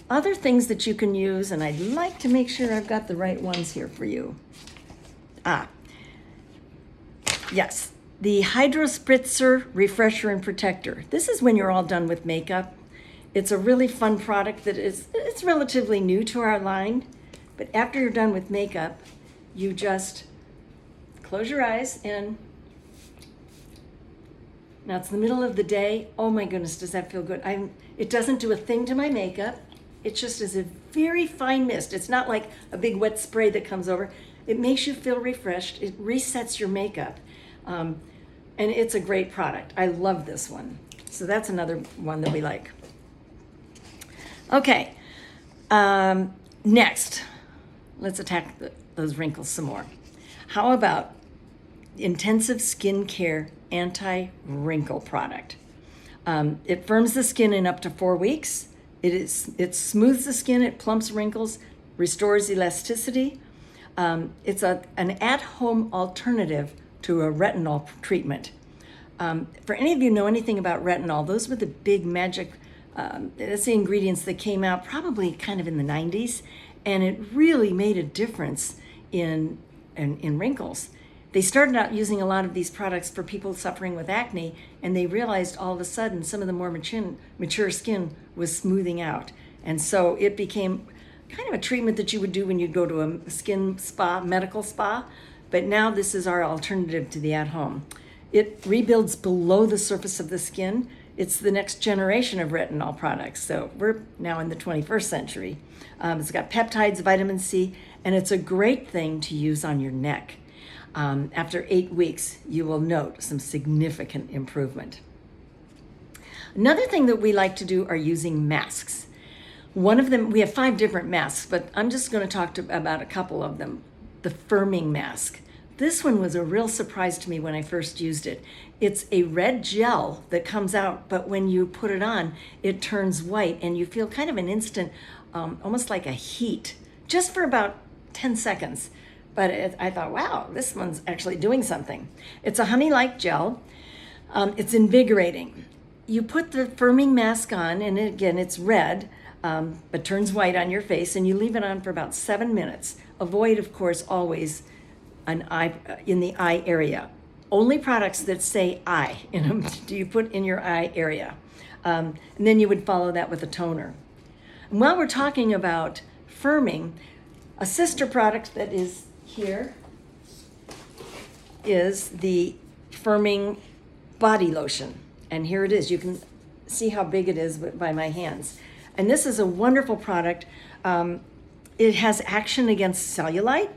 E: other things that you can use, and I'd like to make sure I've got the right ones here for you. Yes, the Hydro Spritzer Refresher and Protector. This is when you're all done with makeup. It's a really fun product that it's relatively new to our line, but after you're done with makeup, you just close your eyes and now it's the middle of the day. Oh my goodness, does that feel good? It doesn't do a thing to my makeup. It just is a very fine mist. It's not like a big wet spray that comes over. It makes you feel refreshed. It resets your makeup. And it's a great product. I love this one. So that's another one that we like. Okay, next, let's attack those wrinkles some more. How about intensive skincare anti-wrinkle product? It firms the skin in up to 4 weeks. It smooths the skin, it plumps wrinkles, restores elasticity. It's an at-home alternative to a retinol treatment. For any of you know anything about retinol, those were the big magic that's the ingredients that came out probably kind of in the 90s, and it really made a difference in wrinkles. They started out using a lot of these products for people suffering with acne, and they realized all of a sudden some of the more mature skin was smoothing out. And so it became kind of a treatment that you would do when you go to a skin spa, medical spa, but now this is our alternative to the at-home. It rebuilds below the surface of the skin. It's the next generation of retinol products. So we're now in the 21st century. It's got peptides, vitamin C, and it's a great thing to use on your neck. After 8 weeks, you will note some significant improvement. Another thing that we like to do are using masks. One of them, we have 5 different masks, but I'm just going to talk about a couple of them. The firming mask. This one was a real surprise to me when I first used it. It's a red gel that comes out, but when you put it on, it turns white and you feel kind of an instant, almost like a heat, just for about 10 seconds. But I thought, wow, this one's actually doing something. It's a honey-like gel. It's invigorating. You put the firming mask on, and again, it's red, but turns white on your face, and you leave it on for about 7 minutes. Avoid, of course, always an eye in the eye area. Only products that say eye in them do you put in your eye area. And then you would follow that with a toner. And while we're talking about firming, a sister product that is here is the firming body lotion. And here it is. You can see how big it is by my hands. And this is a wonderful product. It has action against cellulite,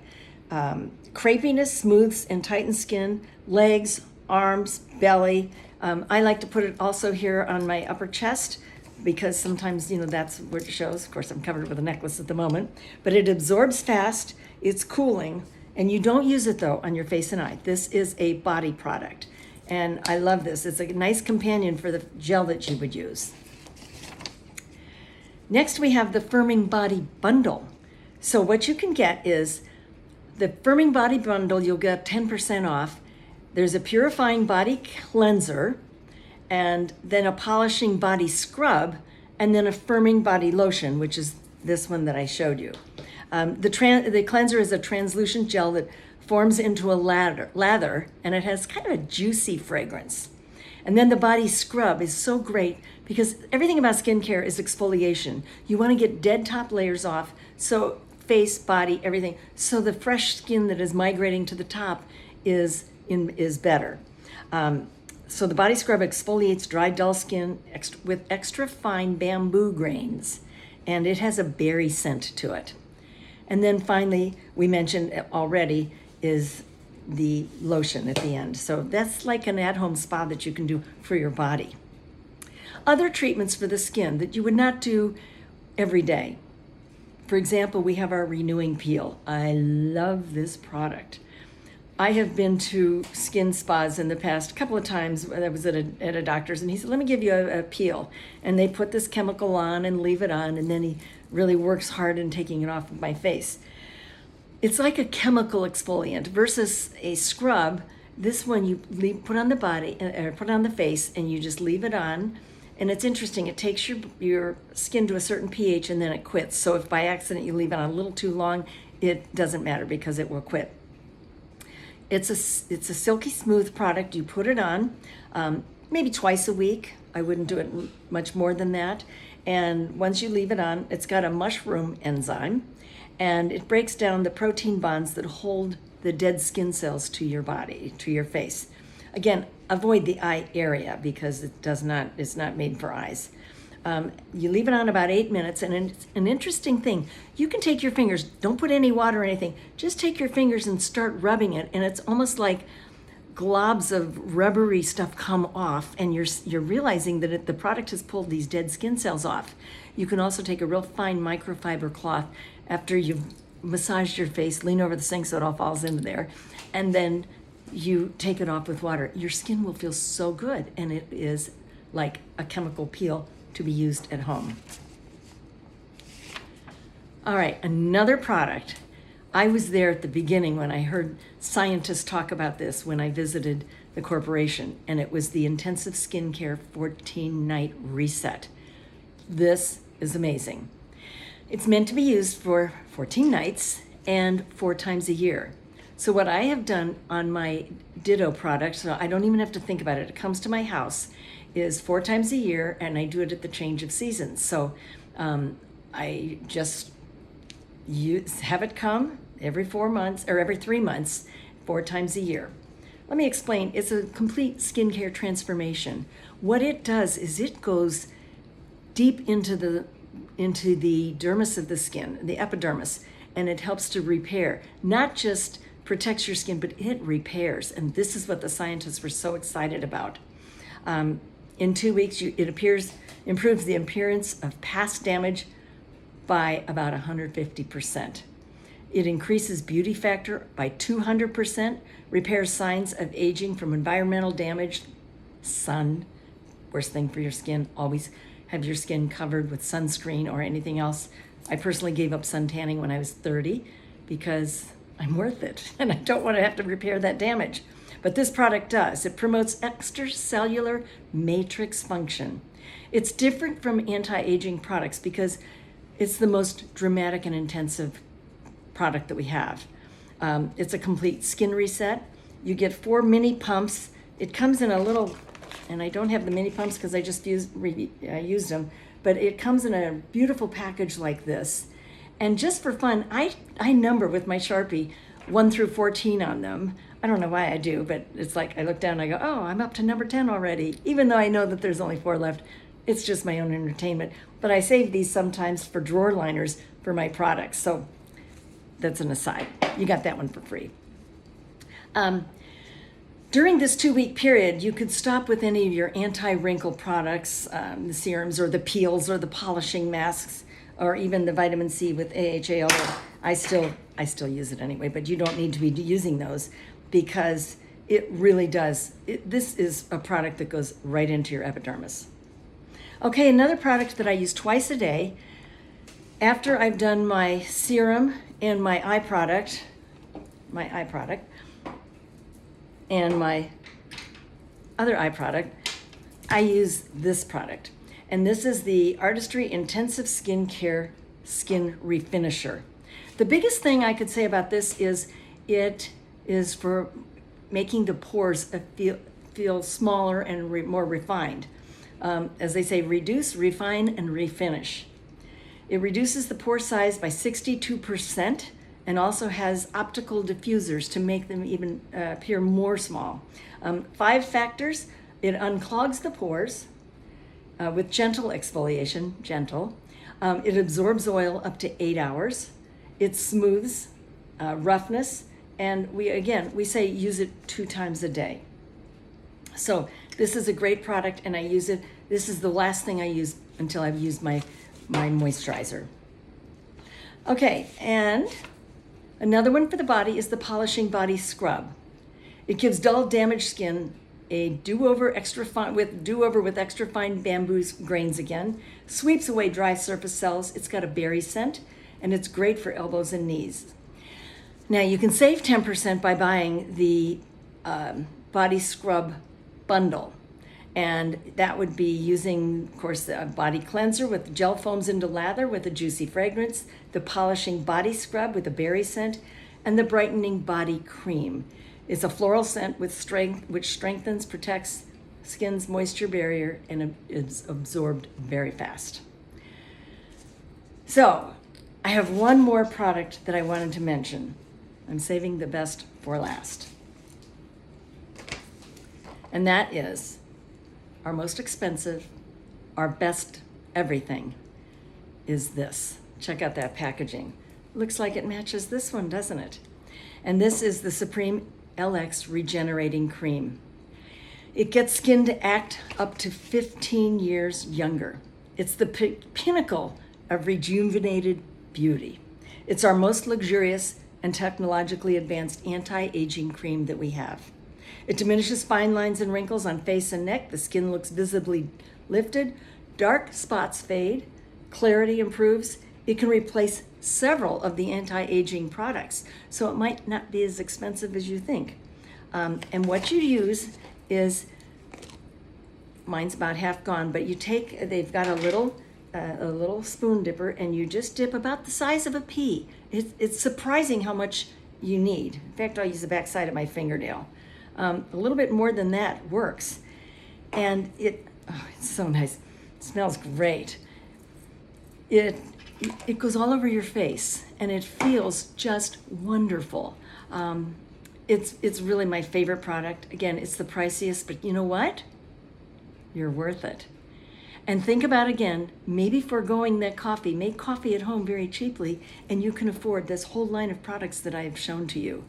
E: crepiness, smooths and tightens skin, legs, arms, belly. I like to put it also here on my upper chest because sometimes, that's where it shows. Of course, I'm covered with a necklace at the moment, but it absorbs fast, it's cooling, and you don't use it though on your face and eye. This is a body product, and I love this. It's a nice companion for the gel that you would use. Next, we have the Firming Body Bundle. So what you can get is the Firming Body Bundle, you'll get 10% off. There's a purifying body cleanser, and then a polishing body scrub, and then a firming body lotion, which is this one that I showed you. The cleanser is a translucent gel that forms into a lather, and it has kind of a juicy fragrance. And then the body scrub is so great because everything about skincare is exfoliation. You want to get dead top layers off, so face, body, everything. So the fresh skin that is migrating to the top is better. So the body scrub exfoliates dry, dull skin with extra fine bamboo grains, and it has a berry scent to it. And then finally, we mentioned already, is the lotion at the end. So that's like an at-home spa that you can do for your body. Other treatments for the skin that you would not do every day. For example, we have our renewing peel. I love this product. I have been to skin spas in the past couple of times. I was at a doctor's, and he said, let me give you a peel. And they put this chemical on and leave it on, and then he really works hard in taking it off of my face. It's like a chemical exfoliant versus a scrub. This one you put on the body, or put on the face, and you just leave it on. And it's interesting, it takes your skin to a certain pH and then it quits. So if by accident you leave it on a little too long, it doesn't matter because it will quit. It's a silky smooth product. You put it on maybe twice a week. I wouldn't do it much more than that. And once you leave it on, it's got a mushroom enzyme, and it breaks down the protein bonds that hold the dead skin cells to your body, to your face. Again, avoid the eye area because it's not made for eyes. You leave it on about 8 minutes, and it's an interesting thing. You can take your fingers, don't put any water or anything, just take your fingers and start rubbing it, and it's almost like globs of rubbery stuff come off, and you're realizing that the product has pulled these dead skin cells off. You can also take a real fine microfiber cloth after you've massaged your face, lean over the sink so it all falls into there, and then you take it off with water. Your skin will feel so good, and it is like a chemical peel to be used at home. All right, another product. I was there at the beginning when I heard scientists talk about this when I visited the corporation, and it was the Intensive Skincare 14-Night Reset. This is amazing. It's meant to be used for 14 nights and 4 times a year. So what I have done on my Ditto product, so I don't even have to think about it, it comes to my house, is 4 times a year, and I do it at the change of seasons. So I just have it come every 4 months, or every 3 months, 4 times a year. Let me explain. It's a complete skincare transformation. What it does is it goes deep into the dermis of the skin, the epidermis, and it helps to repair, not just protects your skin, but it repairs. And this is what the scientists were so excited about. In 2 weeks, it improves the appearance of past damage by about 150%. It increases beauty factor by 200%, repairs signs of aging from environmental damage, sun, worst thing for your skin. Always have your skin covered with sunscreen or anything else. I personally gave up sun tanning when I was 30 because I'm worth it and I don't want to have to repair that damage. But this product does. It promotes extracellular matrix function. It's different from anti-aging products because it's the most dramatic and intensive product that we have. It's a complete skin reset. You get 4 mini pumps. It comes in a little, and I don't have the mini pumps because I just used them, but it comes in a beautiful package like this. And just for fun, I number with my Sharpie 1 through 14 on them. I don't know why I do, but it's like I look down and I go, oh, I'm up to number 10 already, even though I know that there's only 4 left. It's just my own entertainment. But I save these sometimes for drawer liners for my products. So that's an aside. You got that one for free. During this 2-week period, you could stop with any of your anti-wrinkle products, the serums or the peels or the polishing masks, or even the vitamin C with AHA, although I still use it anyway, but you don't need to be using those because it really does. This is a product that goes right into your epidermis. Okay, another product that I use twice a day after I've done my serum and my eye product, and my other eye product, I use this product. And this is the Artistry Intensive Skincare Skin Refinisher. The biggest thing I could say about this is it is for making the pores feel smaller and more refined. As they say, reduce, refine, and refinish. It reduces the pore size by 62%. And also has optical diffusers to make them even appear more small. 5 factors: it unclogs the pores with gentle exfoliation, it absorbs oil up to 8 hours, it smooths roughness, and we say use it 2 times a day. So this is a great product, and I use it. This is the last thing I use until I've used my moisturizer. Okay, and another one for the body is the Polishing Body Scrub. It gives dull, damaged skin a do-over with extra fine bamboo grains again, sweeps away dry surface cells. It's got a berry scent, and it's great for elbows and knees. Now, you can save 10% by buying the Body Scrub Bundle. And that would be using, of course, the body cleanser with gel foams into lather with a juicy fragrance, the polishing body scrub with a berry scent, and the brightening body cream. It's a floral scent with strength, which strengthens, protects skin's moisture barrier, and is absorbed very fast. So, I have one more product that I wanted to mention. I'm saving the best for last. And that is our most expensive, our best everything is this. Check out that packaging. Looks like it matches this one, doesn't it? And this is the Supreme LX Regenerating Cream. It gets skin to act up to 15 years younger. It's the pinnacle of rejuvenated beauty. It's our most luxurious and technologically advanced anti-aging cream that we have. It diminishes fine lines and wrinkles on face and neck. The skin looks visibly lifted. Dark spots fade. Clarity improves. It can replace several of the anti-aging products, so it might not be as expensive as you think. And what you use is, mine's about half gone, but they've got a little spoon dipper, and you just dip about the size of a pea. It's surprising how much you need. In fact, I'll use the back side of my fingernail. A little bit more than that works. And it's so nice. It smells great. It goes all over your face, and it feels just wonderful. It's really my favorite product. Again, it's the priciest, but you know what? You're worth it. And think about, again, maybe foregoing that coffee. Make coffee at home very cheaply, and you can afford this whole line of products that I have shown to you.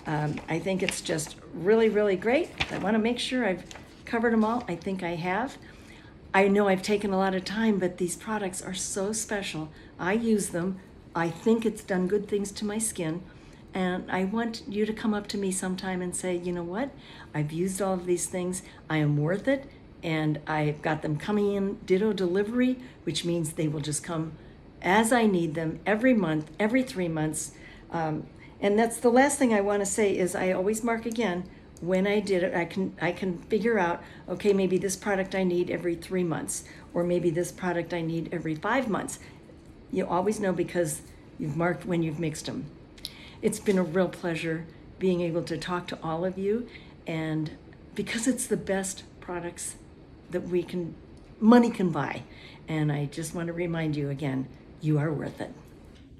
E: I think it's just really, really great. I want to make sure I've covered them all. I think I have. I know I've taken a lot of time, but these products are so special. I use them. I think it's done good things to my skin. And I want you to come up to me sometime and say, you know what? I've used all of these things. I am worth it. And I've got them coming in ditto delivery, which means they will just come as I need them every month, every 3 months. And that's the last thing I want to say is I always mark again when I did it. I can figure out, okay, maybe this product I need every 3 months, or maybe this product I need every 5 months. You always know because you've marked when you've mixed them. It's been a real pleasure being able to talk to all of you, and because it's the best products that money can buy. And I just want to remind you again, you are worth it.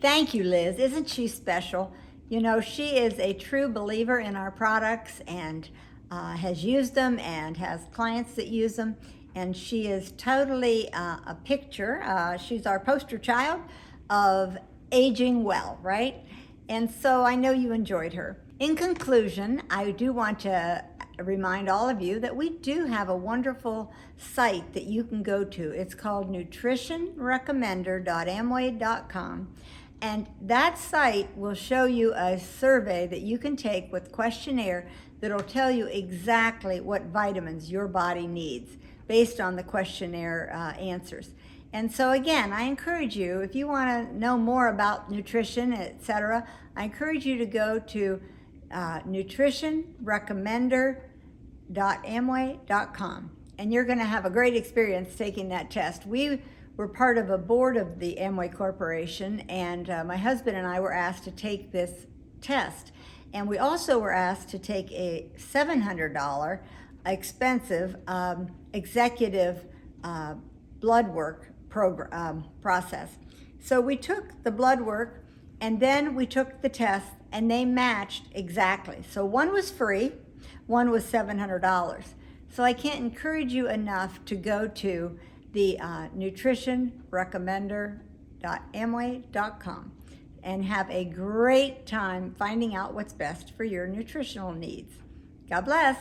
A: Thank you, Liz. Isn't she special? You know, she is a true believer in our products and has used them and has clients that use them. And she is totally a picture. She's our poster child of aging well, right? And so I know you enjoyed her. In conclusion, I do want to remind all of you that we do have a wonderful site that you can go to. It's called nutritionrecommender.amway.com. And that site will show you a survey that you can take with questionnaire that'll tell you exactly what vitamins your body needs based on the questionnaire answers. And so again, I encourage you, if you want to know more about nutrition, etc., I encourage you to go to nutritionrecommender.amway.com. And you're going to have a great experience taking that test. We were part of a board of the Amway Corporation, and my husband and I were asked to take this test. And we also were asked to take a $700 expensive executive blood work process. So we took the blood work and then we took the test and they matched exactly. So one was free, one was $700. So I can't encourage you enough to go to the nutritionrecommender.amway.com and have a great time finding out what's best for your nutritional needs. God bless.